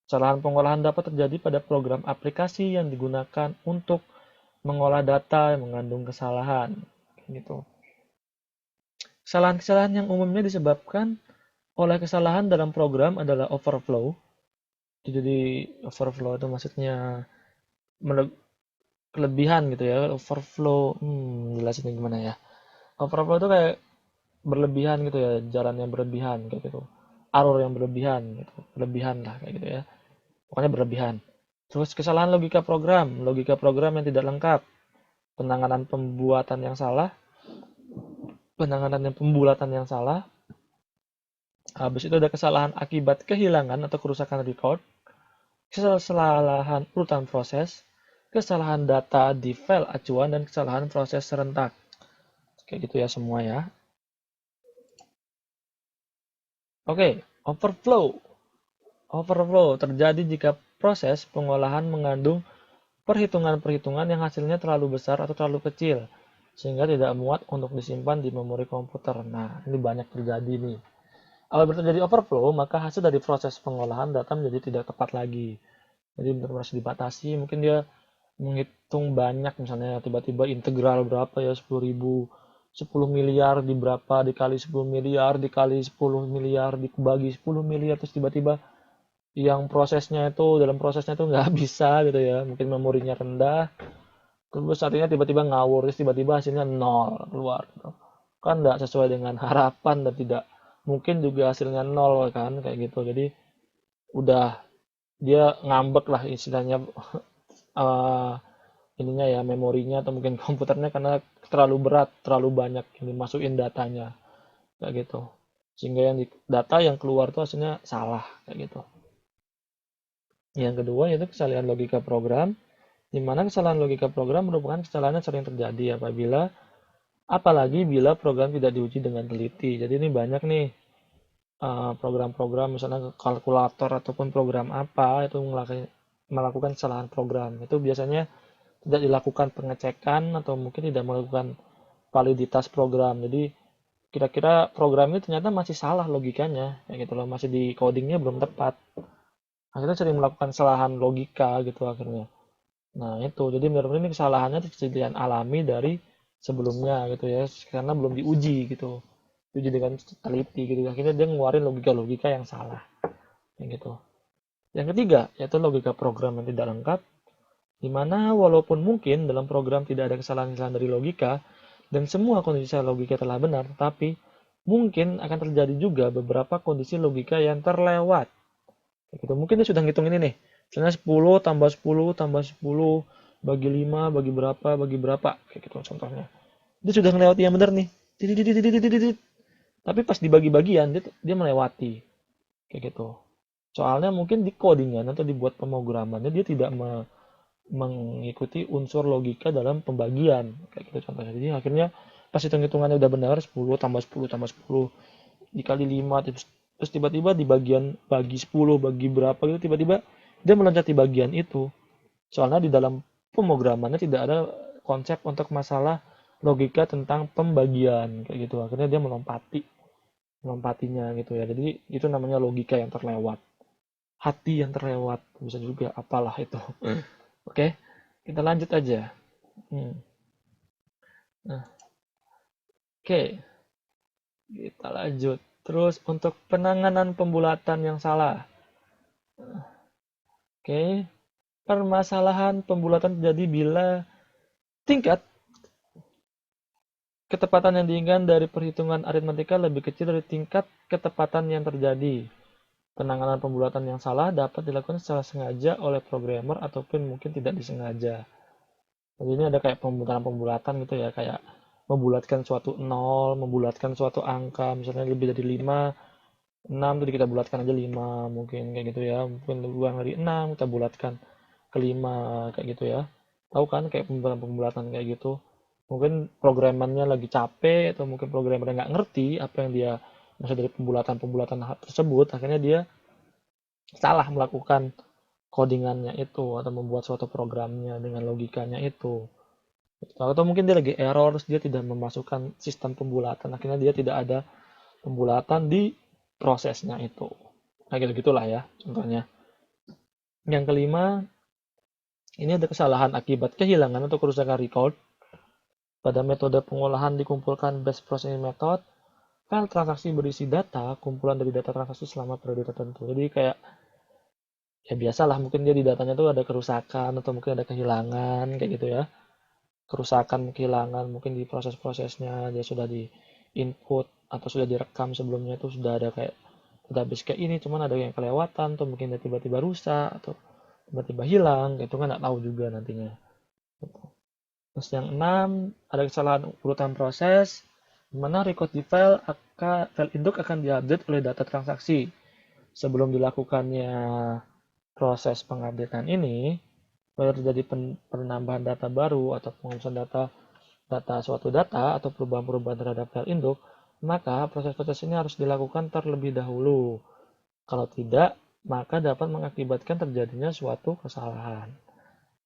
Kesalahan pengolahan dapat terjadi pada program aplikasi yang digunakan untuk mengolah data yang mengandung kesalahan. Gitu. Kesalahan-kesalahan yang umumnya disebabkan oleh kesalahan dalam program adalah overflow. Jadi overflow itu maksudnya kelebihan gitu ya. Overflow, jelasinnya gimana ya? Overflow itu kayak berlebihan gitu ya, jalan yang berlebihan kayak gitu. Error yang berlebihan gitu. Berlebihan lah kayak gitu ya. Pokoknya berlebihan. Terus kesalahan logika program yang tidak lengkap, penanganan pembulatan yang salah. Habis itu ada kesalahan akibat kehilangan atau kerusakan record, kesalahan urutan proses, kesalahan data di file acuan, dan kesalahan proses serentak. Kayak gitu ya semua ya. Oke, overflow. Overflow terjadi jika proses pengolahan mengandung perhitungan-perhitungan yang hasilnya terlalu besar atau terlalu kecil, sehingga tidak muat untuk disimpan di memori komputer. Nah, ini banyak terjadi nih. Apabila terjadi overflow, maka hasil dari proses pengolahan data menjadi tidak tepat lagi. Jadi benar-benar harus dibatasi. Mungkin dia menghitung banyak, misalnya tiba-tiba integral berapa ya, 10.000, 10 miliar di berapa, dikali 10 miliar, dikali 10 miliar, dibagi 10 miliar, terus tiba-tiba yang dalam prosesnya itu nggak bisa gitu ya, mungkin memorinya rendah, terus artinya tiba-tiba ngawur, terus tiba-tiba hasilnya nol keluar gitu. Kan nggak sesuai dengan harapan dan tidak mungkin juga hasilnya nol kan kayak gitu. Jadi udah dia ngambek lah istilahnya, eh, ininya ya, memorinya atau mungkin komputernya, karena terlalu berat, terlalu banyak yang dimasukin datanya kayak gitu. Sehingga data yang keluar tuh hasilnya salah kayak gitu. Yang kedua yaitu kesalahan logika program, di mana kesalahan logika program merupakan kesalahan yang sering terjadi apalagi bila program tidak diuji dengan teliti. Jadi ini banyak nih program-program misalnya kalkulator ataupun program apa itu melakukan kesalahan program. Itu biasanya tidak dilakukan pengecekan atau mungkin tidak melakukan validitas program. Jadi kira-kira program ini ternyata masih salah logikanya, kayak gitu loh, masih di codingnya belum tepat. Akhirnya sering melakukan kesalahan logika gitu akhirnya. Nah itu, jadi benar-benar ini kesalahannya kejadian alami dari sebelumnya gitu ya, karena belum diuji gitu. Diuji dengan teliti gitu. Akhirnya dia ngeluarin logika-logika yang salah, kayak gitu. Yang ketiga, yaitu logika program yang tidak lengkap, di mana walaupun mungkin dalam program tidak ada kesalahan-kesalahan dari logika, dan semua kondisi logika telah benar, tapi mungkin akan terjadi juga beberapa kondisi logika yang terlewat. Gitu. Mungkin dia sudah ngitung ini nih. Misalnya 10 tambah 10 bagi 5 bagi berapa kayak gitu contohnya. Dia sudah melewati yang benar nih. Tapi pas dibagi bagian dia melewati kayak gitu. Soalnya mungkin di codingan atau dibuat pemrogramannya dia tidak mengikuti unsur logika dalam pembagian kayak gitu contohnya. Jadi akhirnya pas hitung-hitungannya udah benar 10 tambah 10 dikali 5 terus tiba-tiba di bagian bagi 10 bagi berapa gitu tiba-tiba dia meloncati bagian itu. Soalnya di dalam pemrogramannya tidak ada konsep untuk masalah logika tentang pembagian kayak gitu. Akhirnya dia melompatinya gitu ya. Jadi itu namanya logika yang terlewat. Hati yang terlewat bisa juga apalah itu. Oke, kita lanjut aja. Hmm. Nah, oke, kita lanjut. Terus untuk penanganan pembulatan yang salah. Oke, permasalahan pembulatan terjadi bila tingkat ketepatan yang diinginkan dari perhitungan aritmatika lebih kecil dari tingkat ketepatan yang terjadi. Penanganan pembulatan yang salah dapat dilakukan secara sengaja oleh programmer ataupun mungkin tidak disengaja. Jadi ini ada kayak pembulatan-pembulatan gitu ya, kayak membulatkan suatu nol, membulatkan suatu angka, misalnya lebih dari 5, 6 jadi kita bulatkan aja 5 mungkin kayak gitu ya. Mungkin lebih dari 6 kita bulatkan ke 5 kayak gitu ya. Tahu kan kayak pembulatan-pembulatan kayak gitu. Mungkin programmernya lagi capek atau mungkin programmernya nggak ngerti apa yang dia maksud dari pembulatan-pembulatan tersebut, akhirnya dia salah melakukan codingannya itu atau membuat suatu programnya dengan logikanya itu. Atau mungkin dia lagi error, terus dia tidak memasukkan sistem pembulatan, akhirnya dia tidak ada pembulatan di prosesnya itu. Nah gitu-gitulah ya contohnya. Yang kelima, ini ada kesalahan akibat kehilangan atau kerusakan record. Pada metode pengolahan dikumpulkan best processing method, file transaksi berisi data, kumpulan dari data transaksi selama periode tertentu. Jadi kayak ya biasalah mungkin dia di datanya tuh ada kerusakan atau mungkin ada kehilangan kayak gitu ya. Kerusakan, kehilangan mungkin di proses-prosesnya dia sudah di input atau sudah direkam sebelumnya itu sudah ada kayak database kayak ini, cuman ada yang kelewatan atau mungkin dia tiba-tiba rusak atau tiba-tiba hilang, itu kan nggak tahu juga nantinya. Terus yang 6 ada kesalahan urutan proses, di mana record di file induk akan diupdate oleh data transaksi. Sebelum dilakukannya proses pengupdatean ini, pada terjadi penambahan data baru atau penghapusan suatu data atau perubahan-perubahan terhadap file induk, maka proses-proses ini harus dilakukan terlebih dahulu. Kalau tidak, maka dapat mengakibatkan terjadinya suatu kesalahan.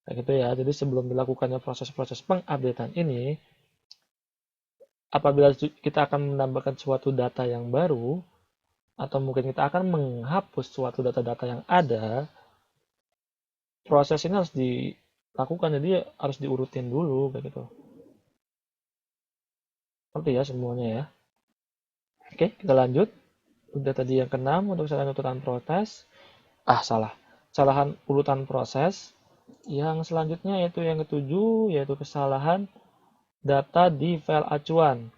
Kayak gitu ya. Jadi sebelum dilakukannya proses-proses pengupdatean ini, apabila kita akan menambahkan suatu data yang baru, atau mungkin kita akan menghapus suatu data-data yang ada, proses ini harus dilakukan, jadi harus diurutin dulu kayak gitu. Seperti ya semuanya ya. Oke, kita lanjut. Udah tadi yang keenam untuk kesalahan urutan proses. Salah. Kesalahan urutan proses. Yang selanjutnya yaitu yang ketujuh, yaitu kesalahan data di file acuan.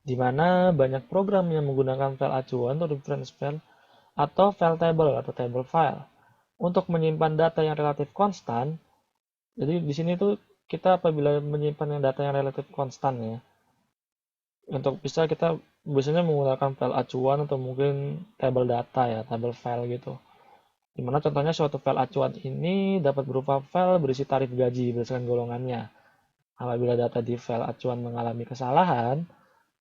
Di mana banyak program yang menggunakan file acuan atau reference file atau file table atau table file untuk menyimpan data yang relatif konstan. Jadi di sini tuh kita apabila menyimpan yang data yang relatif konstan ya, untuk bisa kita biasanya menggunakan file acuan atau mungkin table data ya, table file gitu. Dimana contohnya suatu file acuan ini dapat berupa file berisi tarif gaji berdasarkan golongannya. Apabila data di file acuan mengalami kesalahan,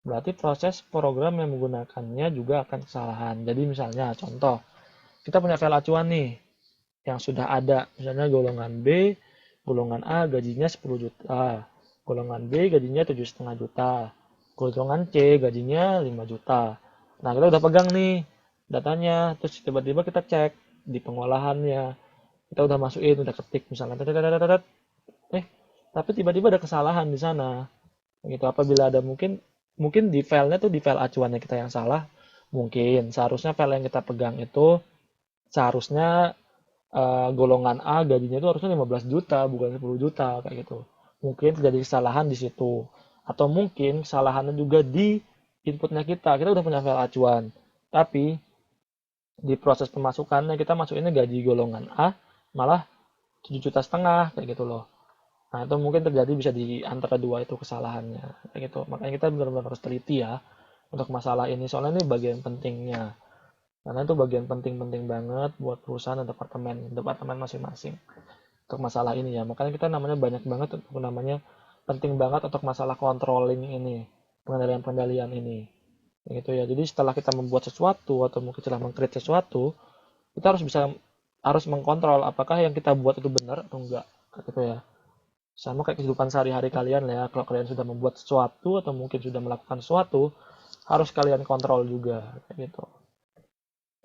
berarti proses program yang menggunakannya juga akan kesalahan. Jadi misalnya contoh, kita punya file acuan nih yang sudah ada, misalnya golongan B, golongan A gajinya 10 juta, golongan B gajinya 7,5 juta, golongan C gajinya 5 juta. Nah, kita udah pegang nih datanya, terus tiba-tiba kita cek di pengolahannya, kita udah masukin, udah ketik misalnya, eh, tapi tiba-tiba ada kesalahan di sana. Gitu, apabila ada mungkin di filenya tuh di file acuannya kita yang salah, mungkin seharusnya file yang kita pegang itu seharusnya golongan A gajinya itu harusnya 15 juta bukan 10 juta kayak gitu. Mungkin terjadi kesalahan di situ. Atau mungkin kesalahannya juga di inputnya kita. Kita udah punya file acuan. Tapi di proses pemasukannya kita masukinnya gaji golongan A malah 7,5 juta kayak gitu loh. Nah, itu mungkin terjadi bisa di antara dua itu kesalahannya kayak gitu. Makanya kita benar-benar harus teliti ya untuk masalah ini. Soalnya ini bagian pentingnya. Karena itu bagian penting-penting banget buat perusahaan dan departemen masing-masing untuk masalah ini ya. Makanya kita namanya banyak banget untuk namanya penting banget untuk masalah controlling ini, pengendalian-pengendalian ini. Gitu ya. Jadi setelah kita membuat sesuatu atau mungkin setelah mengcreate sesuatu, kita harus mengkontrol apakah yang kita buat itu benar atau enggak. Gitu ya. Sama kayak kehidupan sehari-hari kalian ya. Kalau kalian sudah membuat sesuatu atau mungkin sudah melakukan sesuatu, harus kalian kontrol juga kayak gitu.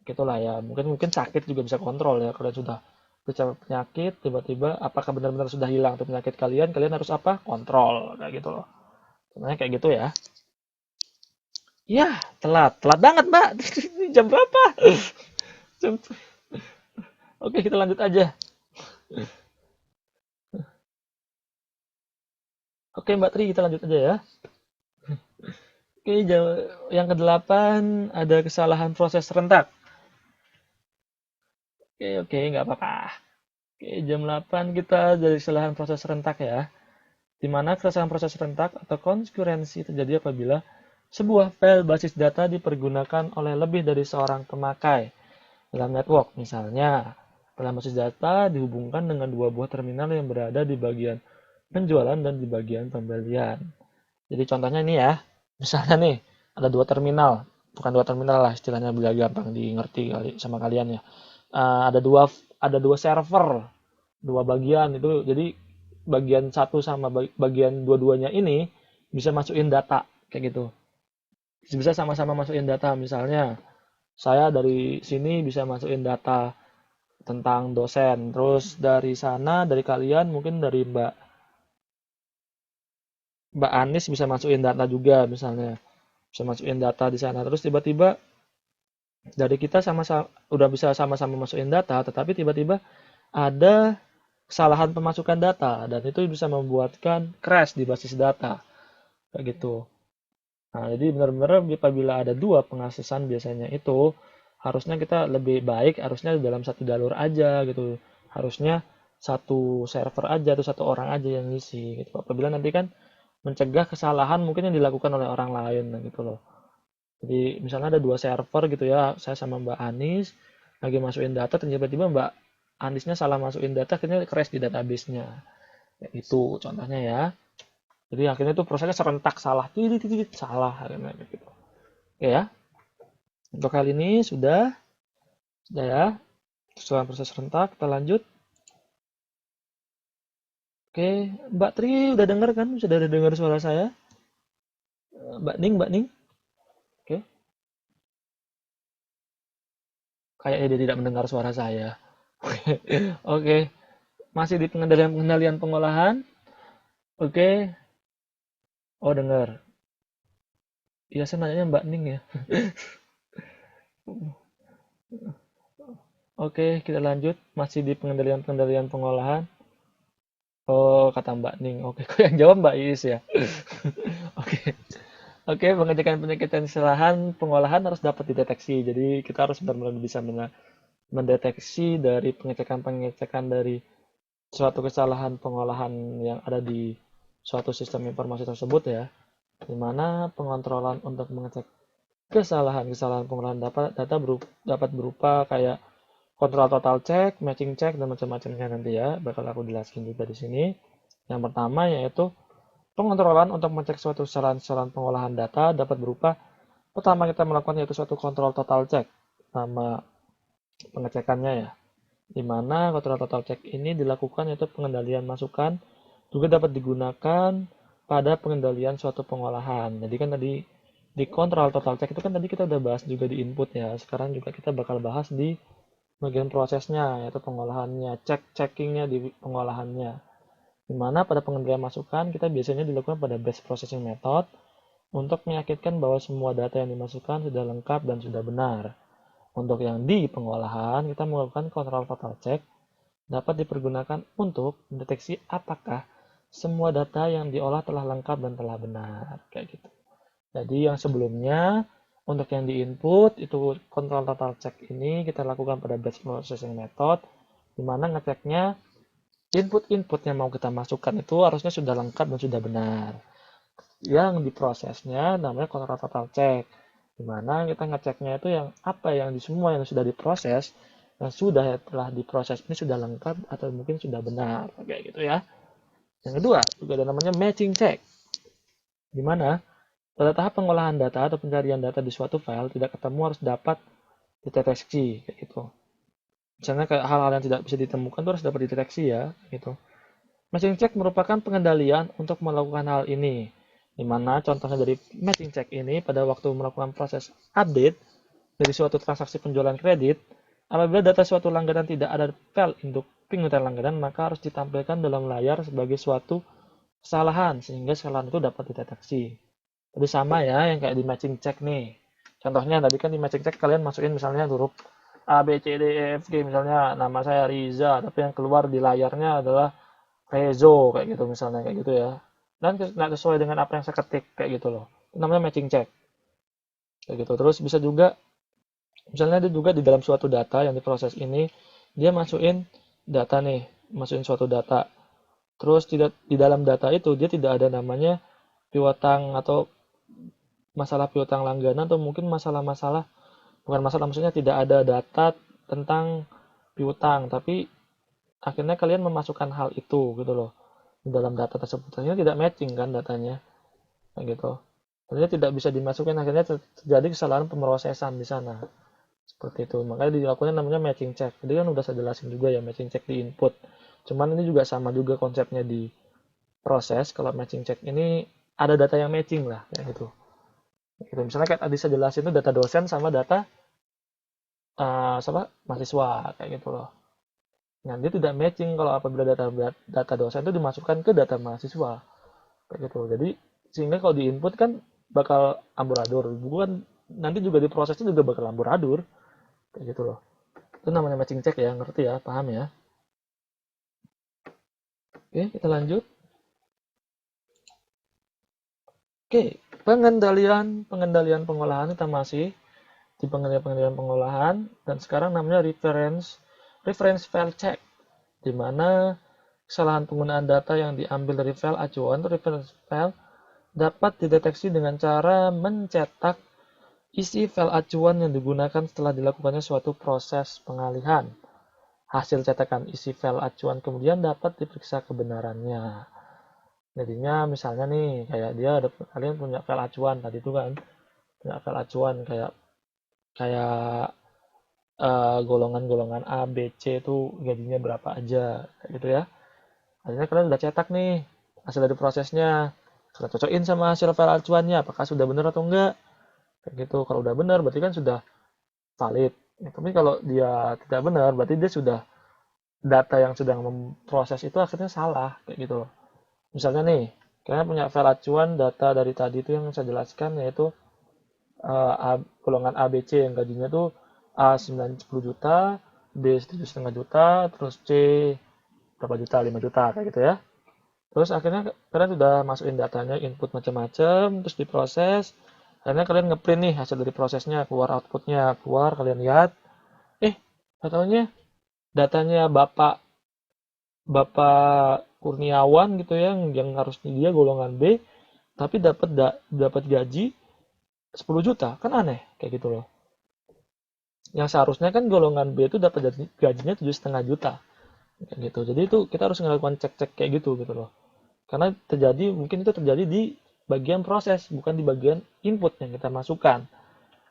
Gitulah ya, mungkin sakit juga bisa kontrol ya. Kalau sudah penyakit tiba-tiba apakah benar-benar sudah hilang tuh penyakit kalian, kalian harus apa, kontrol kayak gitu loh. Sebenarnya kayak gitu ya. Ya, telat banget mbak. Jam berapa? Jam... Oke, kita lanjut aja. Oke mbak Tri, kita lanjut aja ya. Oke, yang kedelapan ada kesalahan proses rentak. Oke, nggak apa-apa. Oke, jam 8 kita dari kesalahan proses rentak ya. Di mana kesalahan proses rentak atau konkurensi terjadi apabila sebuah file basis data dipergunakan oleh lebih dari seorang pemakai dalam network. Misalnya, file basis data dihubungkan dengan dua buah terminal yang berada di bagian penjualan dan di bagian pembelian. Jadi contohnya ini ya, misalnya nih, ada dua terminal, bukan dua terminal lah istilahnya biar gampang dimengerti sama kalian ya. Ada dua server, dua bagian itu, jadi bagian satu sama bagian dua-duanya ini bisa masukin data kayak gitu. Bisa sama-sama masukin data, misalnya saya dari sini bisa masukin data tentang dosen, terus dari sana dari kalian mungkin dari Mbak Anis bisa masukin data juga misalnya, bisa masukin data di sana, terus tiba-tiba dari kita sama-sama udah bisa sama-sama masukin data, tetapi tiba-tiba ada kesalahan pemasukan data dan itu bisa membuatkan crash di basis data kayak gitu. Nah, jadi benar-benar apabila ada dua pengaksesan biasanya itu harusnya kita lebih baik harusnya dalam satu jalur aja gitu. Harusnya satu server aja atau satu orang aja yang ngisi gitu. Apabila nanti kan mencegah kesalahan mungkin yang dilakukan oleh orang lain gitu loh. Jadi misalnya ada dua server gitu ya, saya sama Mbak Anis lagi masukin data, tiba-tiba Mbak Anisnya salah masukin data, akhirnya crash di database-nya. Kayak gitu contohnya ya. Jadi akhirnya tuh prosesnya serentak salah, titit salah akhirnya gitu. Oke ya. Untuk kali ini sudah ya. Setelah proses serentak, kita lanjut. Oke, Mbak Tri udah dengar kan? Sudah ada dengar suara saya? Mbak Ning. Oke. Kayaknya dia tidak mendengar suara saya. Oke, masih di pengendalian pengolahan. Oke. Oh, dengar. Iya, saya nanya Mbak Ning ya. Oke, kita lanjut. Masih di pengendalian pengolahan. Oh, kata Mbak Ning. Oke, kok yang jawab Mbak Iis ya? Oke. Oke, pengecekan penyakitan kesalahan pengolahan harus dapat dideteksi. Jadi kita harus benar-benar bisa mendeteksi dari pengecekan-pengecekan dari suatu kesalahan pengolahan yang ada di suatu sistem informasi tersebut ya. Di mana pengontrolan untuk mengecek kesalahan-kesalahan pengolahan dapat berupa kayak kontrol total check, matching check, dan macam-macamnya nanti ya. Bakal aku jelaskan juga di sini. Yang pertama yaitu pengontrolan untuk mengecek suatu kesalahan-kesalahan pengolahan data dapat berupa pertama kita melakukan yaitu suatu kontrol total check. Nama pengecekannya ya. Di mana kontrol total check ini dilakukan yaitu pengendalian masukan juga dapat digunakan pada pengendalian suatu pengolahan. Jadi kan tadi di kontrol total check itu kan tadi kita udah bahas juga di input ya. Sekarang juga kita bakal bahas di bagian prosesnya yaitu pengolahannya, checkingnya di pengolahannya. Di mana pada pengendalian masukan kita biasanya dilakukan pada batch processing method untuk meyakinkan bahwa semua data yang dimasukkan sudah lengkap dan sudah benar. Untuk yang di pengolahan, kita melakukan kontrol total check dapat dipergunakan untuk mendeteksi apakah semua data yang diolah telah lengkap dan telah benar. Kayak gitu. Jadi yang sebelumnya, untuk yang di input, itu kontrol total check ini kita lakukan pada batch processing method, di mana ngeceknya input-input yang mau kita masukkan itu harusnya sudah lengkap dan sudah benar. Yang diprosesnya namanya kontrol total check, di mana kita ngeceknya itu yang apa yang di semua yang sudah diproses yang sudah telah diproses ini sudah lengkap atau mungkin sudah benar kayak gitu ya. Yang kedua juga ada namanya matching check, di mana pada tahap pengolahan data atau pencarian data di suatu file tidak ketemu harus dapat dideteksi kayak gitu. Misalnya kayak hal-hal yang tidak bisa ditemukan itu harus dapat dideteksi ya gitu. Matching check merupakan pengendalian untuk melakukan hal ini, di mana contohnya dari matching check ini pada waktu melakukan proses update dari suatu transaksi penjualan kredit, apabila data suatu langganan tidak ada file induk penginputan langganan, maka harus ditampilkan dalam layar sebagai suatu kesalahan, sehingga kesalahan itu dapat dideteksi. Jadi sama ya, yang kayak di matching check nih. Contohnya tadi kan di matching check kalian masukin misalnya huruf A, B, C, D, E, F, G, misalnya nama saya Riza, tapi yang keluar di layarnya adalah Rezo kayak gitu misalnya kayak gitu ya, dan nggak sesuai dengan apa yang saya ketik kayak gitu loh, itu namanya matching check kayak gitu. Terus bisa juga misalnya dia juga di dalam suatu data yang diproses ini dia masukin data nih, masukin suatu data, terus tidak di dalam data itu dia tidak ada namanya piutang atau masalah piutang langganan atau mungkin masalah-masalah, bukan masalah, maksudnya tidak ada data tentang piutang, tapi akhirnya kalian memasukkan hal itu gitu loh di dalam data tersebut. Akhirnya tidak matching kan datanya kayak gitu. Akhirnya tidak bisa dimasukkan, akhirnya terjadi kesalahan pemrosesan di sana. Seperti itu. Makanya dilakukan namanya matching check. Jadi kan udah saya jelasin juga ya matching check di input. Cuman ini juga sama juga konsepnya di proses. Kalau matching check ini ada data yang matching lah kayak gitu. Gitu. Misalnya kayak tadi saya jelasin itu data dosen sama data sama mahasiswa kayak gitu loh. Nah, dia tidak matching kalau apabila data dosen itu dimasukkan ke data mahasiswa. Kayak gitu. Jadi, sehingga kalau di input kan bakal amburadul. Bukan, nanti juga di prosesnya juga bakal amburadul. Kayak gitu loh. Itu namanya matching check ya, ngerti ya, paham ya. Oke, kita lanjut. Oke, pengendalian pengolahan kita masih di pengendalian pengolahan, dan sekarang namanya reference file check, di mana kesalahan penggunaan data yang diambil dari file acuan atau reference file dapat dideteksi dengan cara mencetak isi file acuan yang digunakan setelah dilakukannya suatu proses pengalihan. Hasil cetakan isi file acuan kemudian dapat diperiksa kebenarannya. Jadinya misalnya nih, kayak kalian punya file acuan tadi itu kan, punya file acuan kayak kayak golongan-golongan A, B, C itu gajinya berapa aja, kayak gitu ya. Akhirnya kalian udah cetak nih hasil dari prosesnya, kalian cocokin sama hasil file acuannya, apakah sudah benar atau enggak, kayak gitu. Kalau udah benar berarti kan sudah valid. Ya, tapi kalau dia tidak benar berarti dia sudah data yang sedang memproses itu akhirnya salah, kayak gitu loh. Misalnya nih, kalian punya file acuan data dari tadi itu yang saya jelaskan, yaitu golongan ABC yang gajinya tuh A 90 juta, B 7,5 juta, terus C berapa juta, 5 juta kayak gitu ya. Terus akhirnya kalian udah masukin datanya, input macam-macam, terus diproses. Akhirnya kalian ngeprint nih hasil dari prosesnya, keluar outputnya, keluar kalian lihat. Katanya datanya Bapak Bapak Kurniawan gitu ya, yang harusnya dia golongan B, tapi dapat gaji 10 juta, kan aneh kayak gitu loh. Yang seharusnya kan golongan B itu dapat gajinya 7,5 juta kayak gitu. Jadi itu kita harus melakukan cek-cek kayak gitu loh. Karena mungkin itu terjadi di bagian proses, bukan di bagian input yang kita masukkan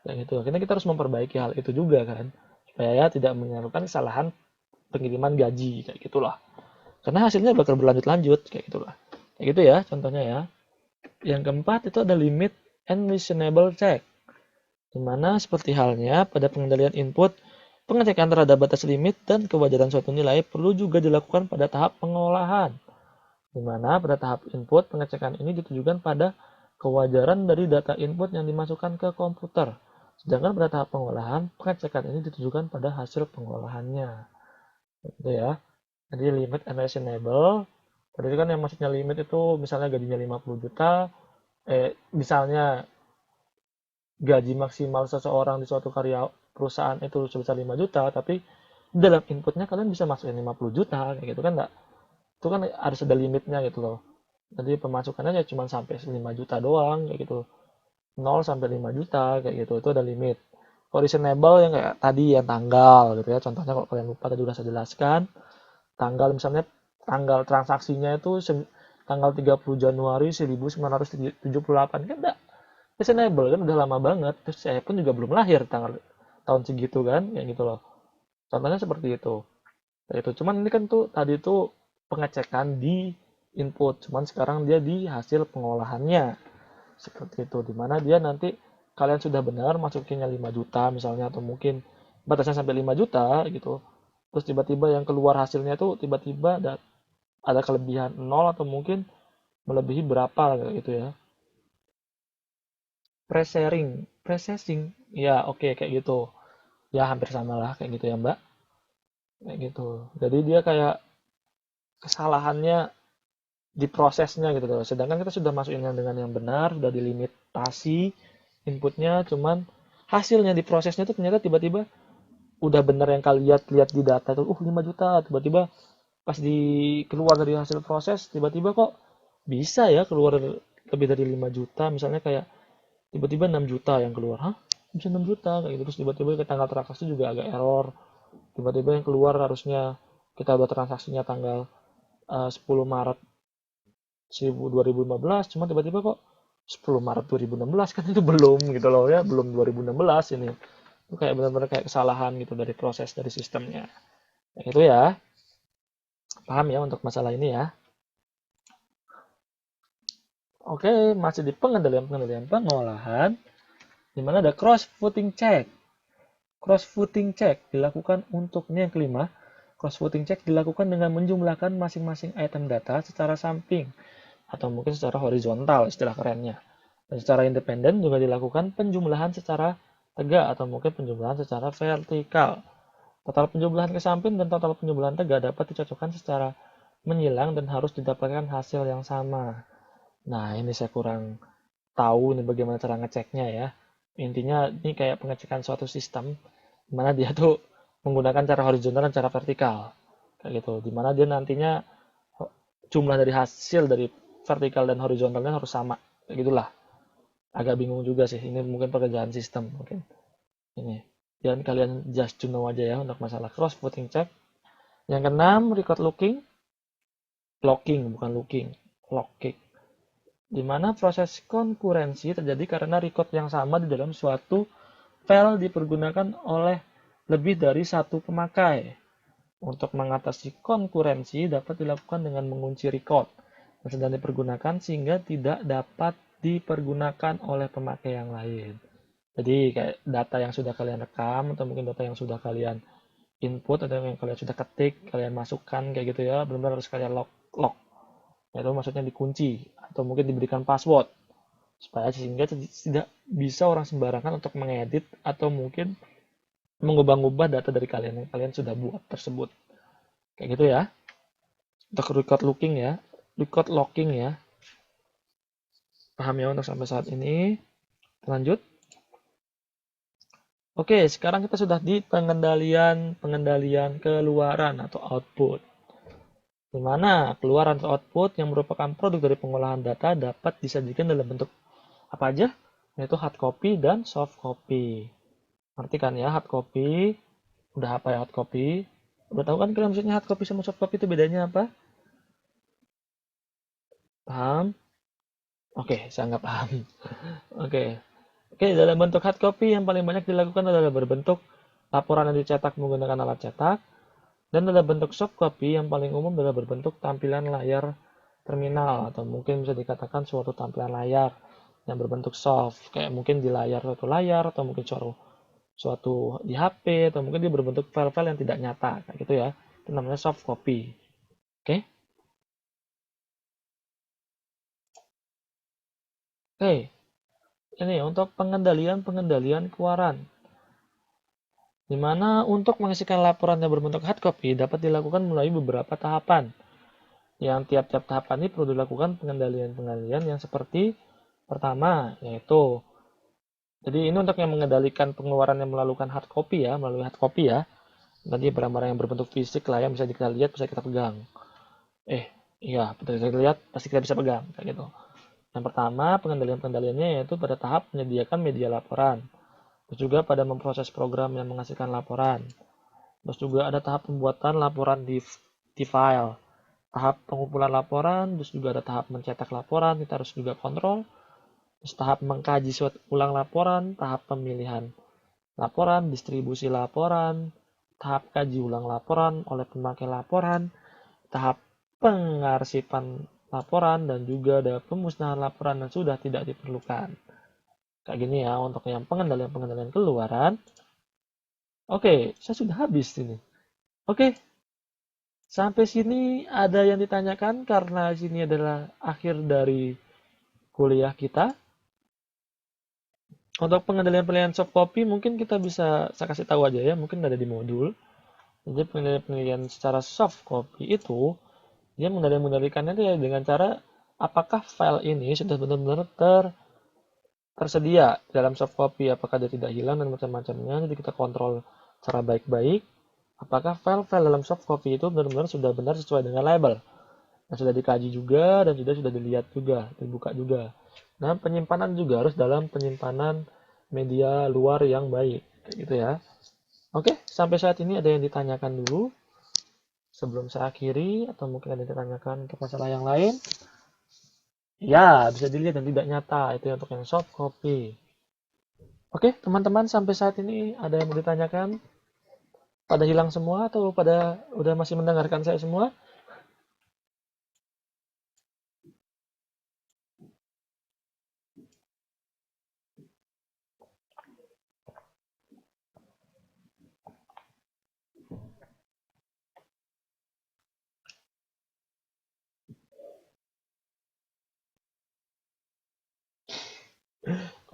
kayak gitu. Akhirnya kita harus memperbaiki hal itu juga kan, supaya tidak melakukan kesalahan pengiriman gaji kayak gitulah. Karena hasilnya bakal berlanjut-lanjut kayak gitulah. Kayak gitu ya contohnya ya. Yang keempat itu ada limit and reasonable check, di mana seperti halnya pada pengendalian input, pengecekan terhadap batas limit dan kewajaran suatu nilai perlu juga dilakukan pada tahap pengolahan, di mana pada tahap input pengecekan ini ditujukan pada kewajaran dari data input yang dimasukkan ke komputer, sedangkan pada tahap pengolahan pengecekan ini ditujukan pada hasil pengolahannya. Gitu ya. Jadi limit and reasonable. Tadi kan yang maksudnya limit itu misalnya gajinya 50 juta, misalnya gaji maksimal seseorang di suatu karya perusahaan itu sebesar 5 juta, tapi dalam inputnya kalian bisa masukin 50 juta, kayak gitu kan enggak? Itu kan harus ada limitnya gitu loh. Jadi pemasukannya ya cuma sampai 5 juta doang, kayak gitu. 0 sampai 5 juta, kayak gitu. Itu ada limit. Kalau reasonable yang kayak tadi, yang tanggal gitu ya. Contohnya kalau kalian lupa tadi udah saya jelaskan, tanggal misalnya tanggal transaksinya itu tanggal 30 Januari 1978 kan enggak reasonable kan, udah lama banget, terus saya pun juga belum lahir tahun segitu kan, kayak gitu loh. Contohnya seperti itu. Kayak itu. Cuman ini kan tuh tadi tuh pengecekan di input, cuman sekarang dia di hasil pengolahannya. Seperti itu, dimana dia nanti kalian sudah benar masukinnya 5 juta misalnya, atau mungkin batasnya sampai 5 juta gitu. Terus tiba-tiba yang keluar hasilnya tuh tiba-tiba ada kelebihan 0 atau mungkin melebihi berapa gitu ya. Processing, ya oke kayak gitu. Ya hampir sama lah kayak gitu ya Mbak. Kayak gitu. Jadi dia kayak kesalahannya di prosesnya gitu loh. Sedangkan kita sudah masukin dengan yang benar, sudah dilimitasi inputnya, cuman hasilnya di prosesnya tuh ternyata tiba-tiba udah benar yang kalian lihat di data tuh, 5 juta, tiba-tiba pas keluar dari hasil proses, tiba-tiba kok bisa ya keluar lebih dari 5 juta, misalnya kayak tiba-tiba 6 juta yang keluar. Hah? Bisa 6 juta kayak gitu. Terus tiba-tiba ke tanggal transaksi juga agak error. Tiba-tiba yang keluar harusnya kita udah transaksinya tanggal 10 Maret 2015, cuma tiba-tiba kok 10 Maret 2016, kan itu belum gitu loh ya, belum 2016 ini. Itu kayak benar-benar kayak kesalahan gitu dari proses dari sistemnya. Kayak gitu ya. Paham ya untuk masalah ini ya. Oke, masih di pengendalian pengolahan, di mana ada cross-voting check. Cross-voting check dilakukan untuk ini yang kelima. Cross-voting check dilakukan dengan menjumlahkan masing-masing item data secara samping atau mungkin secara horizontal istilah kerennya. Dan secara independen juga dilakukan penjumlahan secara tegak atau mungkin penjumlahan secara vertikal. Total penjumlahan ke samping dan total penjumlahan tegak dapat dicocokkan secara menyilang dan harus didapatkan hasil yang sama. Nah, ini saya kurang tahu nih bagaimana cara ngeceknya ya. Intinya ini kayak pengecekan suatu sistem di mana dia tuh menggunakan cara horizontal dan cara vertikal. Kayak gitu. Di mana dia nantinya jumlah dari hasil dari vertikal dan horizontalnya harus sama. Kayak gitulah. Agak bingung juga sih. Ini mungkin pekerjaan sistem mungkin. Ini. Dan kalian just to know aja ya untuk masalah cross-voting check. Yang keenam, record locking, bukan looking, locking. Di mana proses konkurensi terjadi karena record yang sama di dalam suatu file dipergunakan oleh lebih dari satu pemakai. Untuk mengatasi konkurensi dapat dilakukan dengan mengunci record yang sedang dipergunakan sehingga tidak dapat dipergunakan oleh pemakai yang lain. Jadi kayak data yang sudah kalian rekam atau mungkin data yang sudah kalian input atau yang kalian sudah ketik, kalian masukkan kayak gitu ya, benar-benar harus kalian lock. Itu maksudnya dikunci atau mungkin diberikan password supaya sehingga tidak bisa orang sembarangan untuk mengedit atau mungkin mengubah-ubah data dari kalian yang kalian sudah buat tersebut. Kayak gitu ya. Untuk record looking ya, record locking ya. Paham ya untuk sampai saat ini? Lanjut. Oke, sekarang kita sudah di pengendalian keluaran atau output. Di mana keluaran atau output yang merupakan produk dari pengolahan data dapat disajikan dalam bentuk apa aja? Yaitu hard copy dan soft copy. Ngerti kan ya hard copy? Udah apa ya hard copy? Udah tahu kan kalian maksudnya hard copy sama soft copy itu bedanya apa? Paham? Oke, saya nggak paham. Oke. Oke, dalam bentuk hard copy yang paling banyak dilakukan adalah berbentuk laporan yang dicetak menggunakan alat cetak, dan dalam bentuk soft copy yang paling umum adalah berbentuk tampilan layar terminal, atau mungkin bisa dikatakan suatu tampilan layar yang berbentuk soft, kayak mungkin di layar suatu layar, atau mungkin suatu di HP, atau mungkin dia berbentuk file-file yang tidak nyata, kayak gitu ya. Itu namanya soft copy. Oke? Oke. Ini untuk pengendalian keluaran. Di mana untuk mengisikan laporan yang berbentuk hard copy dapat dilakukan melalui beberapa tahapan. Yang tiap-tiap tahapan ini perlu dilakukan pengendalian-pengendalian yang seperti pertama, yaitu jadi ini untuk yang mengendalikan pengeluaran yang melalui hard copy ya, Nanti barang-barang yang berbentuk fisik lah yang bisa kita lihat, bisa kita pegang. Iya, bisa kita lihat, pasti kita bisa pegang, kayak gitu. Yang pertama, pengendalian-pengendaliannya yaitu pada tahap menyediakan media laporan. Terus juga pada memproses program yang menghasilkan laporan. Terus juga ada tahap pembuatan laporan di file. Tahap pengumpulan laporan, terus juga ada tahap mencetak laporan, kita harus juga kontrol. Terus tahap mengkaji ulang laporan, tahap pemilihan laporan, distribusi laporan, tahap kaji ulang laporan oleh pemakai laporan, tahap pengarsipan laporan, dan juga ada pemusnahan laporan yang sudah tidak diperlukan. Kayak gini ya untuk yang pengendalian keluaran. Oke, saya sudah habis ini. Oke, sampai sini ada yang ditanyakan karena sini adalah akhir dari kuliah kita. Untuk pengendalian soft copy mungkin kita bisa saya kasih tahu aja ya, mungkin ada di modul. Jadi pengendalian secara soft copy itu dia mengendalikannya ya dengan cara apakah file ini sudah benar-benar tersedia dalam soft copy, apakah dia tidak hilang dan macam-macamnya. Jadi kita kontrol secara baik-baik apakah file-file dalam soft copy itu benar-benar sudah benar sesuai dengan label. Nah, sudah dikaji juga dan sudah dilihat juga, dibuka juga. Nah, penyimpanan juga harus dalam penyimpanan media luar yang baik, kayak gitu ya. Oke, sampai saat ini ada yang ditanyakan dulu sebelum saya akhiri, atau mungkin ada yang ditanyakan untuk masalah yang lain? Ya, bisa dilihat dan tidak nyata, itu untuk yang soft copy. Oke, teman-teman, sampai saat ini ada yang mau ditanyakan? Pada hilang semua atau pada udah masih mendengarkan saya semua?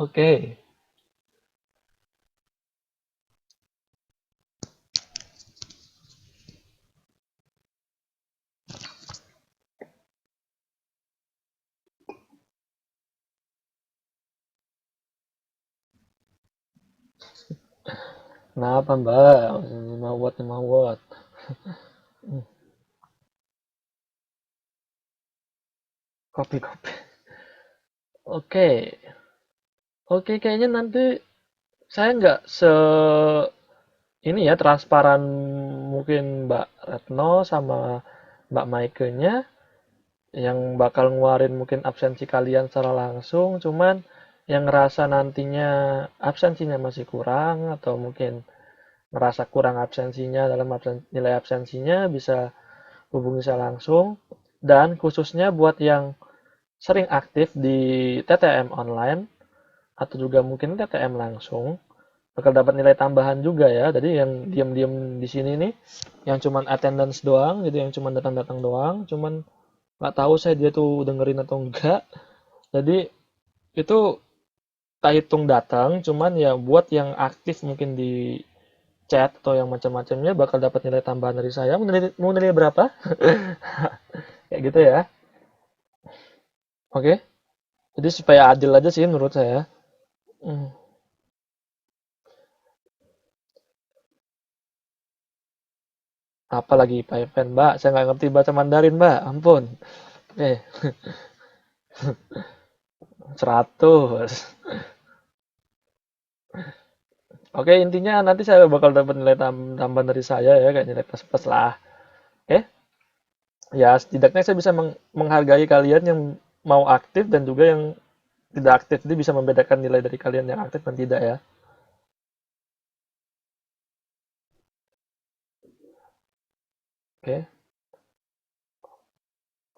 Oke. Kenapa Mbak? 5 watt, 5 watt. Kopi-kopi. Oke. Oke, kayaknya nanti saya nggak ini ya transparan mungkin Mbak Retno sama Mbak Maike-nya yang bakal ngeluarin mungkin absensi kalian secara langsung, cuman yang ngerasa nantinya absensinya masih kurang atau mungkin ngerasa kurang absensinya dalam nilai absensinya bisa hubungi saya langsung. Dan khususnya buat yang sering aktif di TTM online atau juga mungkin TTM langsung bakal dapat nilai tambahan juga ya. Jadi yang diam-diam di sini nih yang cuman attendance doang, jadi yang cuman datang-datang doang, cuman nggak tahu saya dia tuh dengerin atau enggak. Jadi itu tak hitung datang, cuman ya buat yang aktif mungkin di chat atau yang macam-macamnya bakal dapat nilai tambahan dari saya. Mau nilai berapa? Kayak gitu ya. Oke. Jadi supaya adil aja sih menurut saya. Hmm. Apalagi Python, Mbak? Saya nggak ngerti baca Mandarin, Mbak. Ampun. Oke, 100. Oke, intinya nanti saya bakal dapat nilai tambahan dari saya ya, kayak nilai plus plus lah. Oke, ya setidaknya saya bisa menghargai kalian yang mau aktif dan juga yang tidak aktif. Jadi bisa membedakan nilai dari kalian yang aktif dan tidak ya. Oke.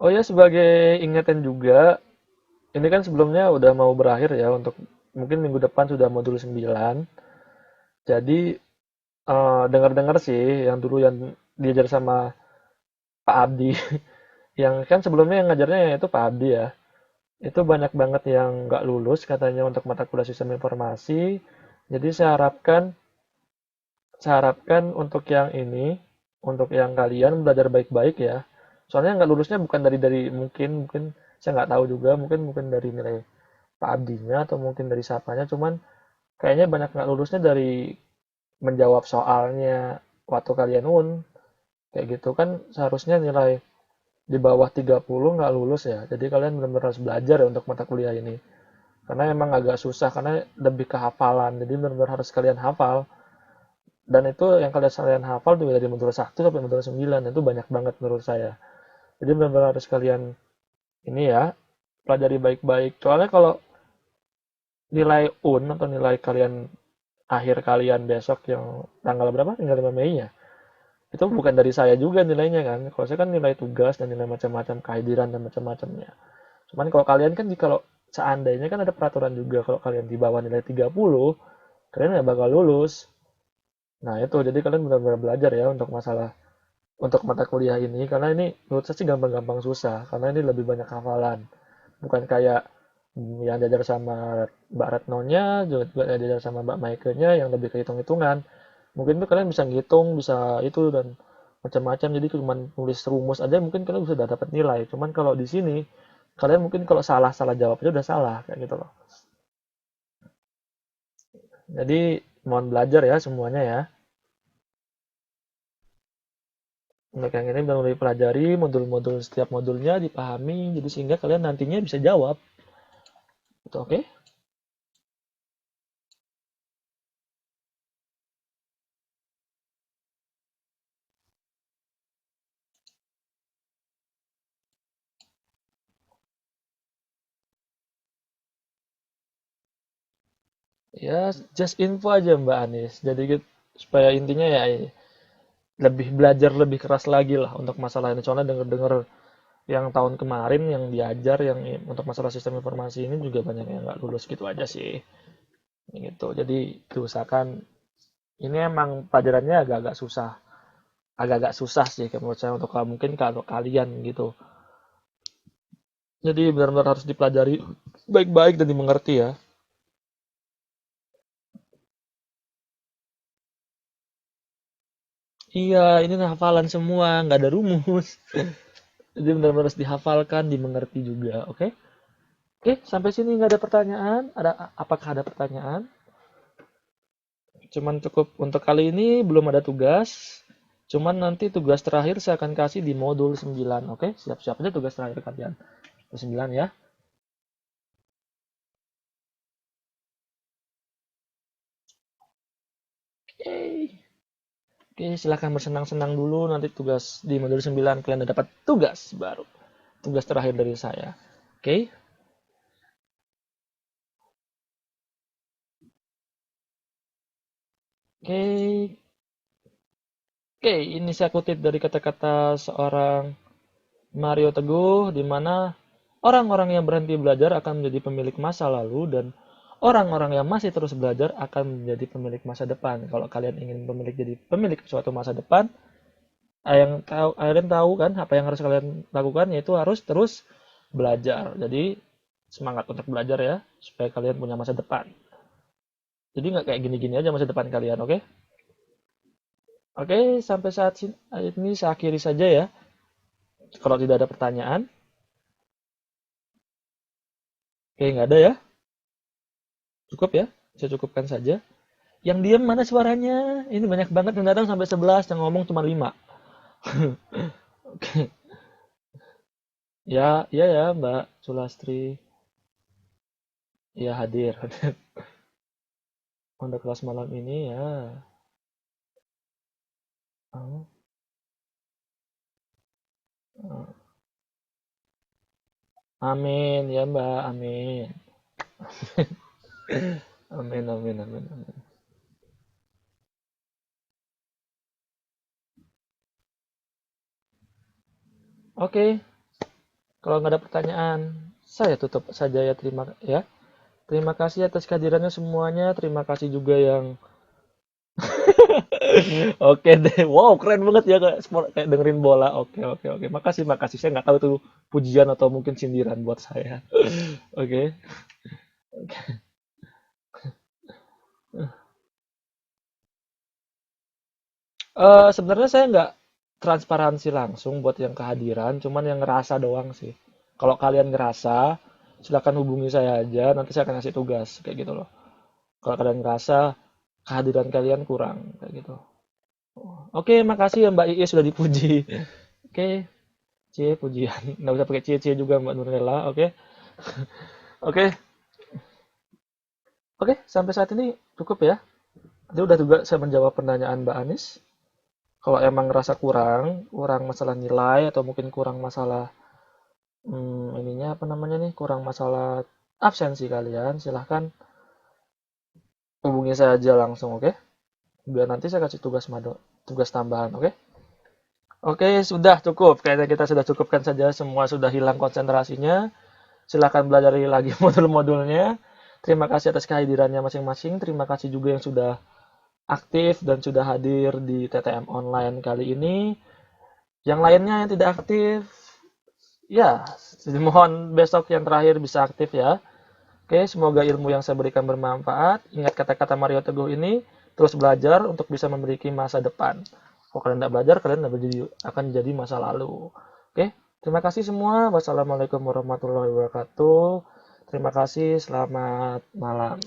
Oh ya, sebagai ingatan juga, ini kan sebelumnya udah mau berakhir ya untuk mungkin minggu depan sudah modul 9. Jadi dengar-dengar sih yang dulu yang diajar sama Pak Abdi, yang kan sebelumnya yang ngajarnya itu Pak Abdi ya. Itu banyak banget yang nggak lulus katanya untuk mata kuliah sistem informasi. Jadi saya harapkan untuk yang ini, untuk yang kalian belajar baik-baik ya. Soalnya nggak lulusnya bukan dari mungkin saya nggak tahu juga, mungkin dari nilai Pak Abdinya atau mungkin dari siapanya. Cuman kayaknya banyak nggak lulusnya dari menjawab soalnya waktu kalian kayak gitu kan seharusnya nilai di bawah 30 nggak lulus ya. Jadi kalian benar-benar harus belajar ya untuk mata kuliah ini. Karena emang agak susah, karena lebih ke hafalan. Jadi benar-benar harus kalian hafal. Dan itu yang kalian hafal tuh dari modul 1 sampai modul 9. Itu banyak banget menurut saya. Jadi benar-benar harus kalian ini ya, pelajari baik-baik. Soalnya kalau nilai atau nilai kalian akhir kalian besok yang tanggal berapa? Tanggal 5 Mei ya. Itu bukan dari saya juga nilainya kan. Kalau saya kan nilai tugas dan nilai macam-macam kehadiran dan macam-macamnya. Cuman kalau kalian kan kalau seandainya kan ada peraturan juga kalau kalian di bawah nilai 30, kalian nggak bakal lulus. Nah itu jadi kalian benar-benar belajar ya untuk masalah untuk mata kuliah ini karena ini menurut saya sih gampang-gampang susah karena ini lebih banyak hafalan. Bukan kayak yang diajar sama Mbak Retnonya, juga yang diajar sama Mbak Maike-nya yang lebih ke hitung-hitungan. Mungkin tuh kalian bisa ngitung, bisa itu dan macam-macam. Jadi cuma nulis rumus aja mungkin kalian bisa dapat nilai. Cuman kalau di sini kalian mungkin kalau salah jawab aja udah salah kayak gitu loh. Jadi mohon belajar ya semuanya ya. Untuk yang ini benar-benar dipelajari modul-modul setiap modulnya dipahami jadi sehingga kalian nantinya bisa jawab. Itu oke? Ya, just info aja Mbak Anis. Jadi supaya intinya ya lebih belajar lebih keras lagi lah untuk masalah ini. Soalnya denger-denger yang tahun kemarin yang diajar yang untuk masalah sistem informasi ini juga banyak yang nggak lulus gitu aja sih. Gitu. Jadi diusahakan ini emang pelajarannya agak-agak susah sih menurut saya untuk mungkin kalau kalian gitu. Jadi benar-benar harus dipelajari baik-baik dan dimengerti ya. Iya, ini hafalan semua, nggak ada rumus. Jadi benar-benar harus dihafalkan, dimengerti juga, oke? Oke, sampai sini nggak ada pertanyaan. Apakah ada pertanyaan? Cuman cukup untuk kali ini belum ada tugas. Cuman nanti tugas terakhir saya akan kasih di modul 9, oke? Siap-siap aja tugas terakhir kalian. Modul 9 ya. Oke. Oke, silahkan bersenang-senang dulu. Nanti tugas di modul 9 kalian udah dapat tugas baru. Tugas terakhir dari saya. Oke? Oke. Oke, ini saya kutip dari kata-kata seorang Mario Teguh, di mana orang-orang yang berhenti belajar akan menjadi pemilik masa lalu dan orang-orang yang masih terus belajar akan menjadi pemilik masa depan. Kalau kalian ingin jadi pemilik suatu masa depan, kalian tahu kan apa yang harus kalian lakukan yaitu harus terus belajar. Jadi semangat untuk belajar ya supaya kalian punya masa depan. Jadi nggak kayak gini-gini aja masa depan kalian, oke? Oke, sampai saat ini saya akhiri saja ya. Kalau tidak ada pertanyaan. Oke, nggak ada ya. Cukup ya. Saya cukupkan saja. Yang diam mana suaranya? Ini banyak banget yang datang sampai 11, yang ngomong cuma 5. Oke. Ya, iya ya, Mbak Sulastri. Ya, hadir. Pada kelas malam ini ya. Oh, oh. Amin ya, Mbak. Amin. Amin, amin, amin, amin. Oke, kalau nggak ada pertanyaan, saya tutup saja ya. Terima kasih atas kehadirannya semuanya. Terima kasih juga yang oke deh. Wow, keren banget ya kayak sport kayak dengerin bola. Oke, oke, oke. Makasih, makasih. Saya nggak tahu tuh pujian atau mungkin sindiran buat saya. Oke. Sebenarnya saya nggak transparansi langsung buat yang kehadiran, cuman yang ngerasa doang sih. Kalau kalian ngerasa, silakan hubungi saya aja. Nanti saya akan kasih tugas kayak gitu loh. Kalau kalian ngerasa kehadiran kalian kurang kayak gitu. Oke, makasih ya Mbak Iis sudah dipuji. Oke, cie pujian. Nggak usah pakai cie-cie juga Mbak Nurlela. Oke, oke, oke. Sampai saat ini cukup ya. Ini udah juga saya menjawab pertanyaan Mbak Anis. Kalau emang ngerasa kurang, kurang masalah nilai atau mungkin kurang masalah ininya apa namanya nih, kurang masalah absensi kalian, silahkan hubungi saya aja langsung, oke? Biar nanti saya kasih tugas tambahan, oke? Oke, sudah cukup. Kayaknya kita sudah cukupkan saja. Semua sudah hilang konsentrasinya. Silahkan belajar lagi modul-modulnya. Terima kasih atas kehadirannya masing-masing. Terima kasih juga yang sudah aktif dan sudah hadir di TTM online kali ini. Yang lainnya yang tidak aktif, ya, mohon besok yang terakhir bisa aktif ya. Oke, semoga ilmu yang saya berikan bermanfaat. Ingat kata-kata Mario Teguh ini, terus belajar untuk bisa memiliki masa depan. Kalau kalian tidak belajar, kalian akan jadi masa lalu. Oke, terima kasih semua. Wassalamualaikum warahmatullahi wabarakatuh. Terima kasih, selamat malam.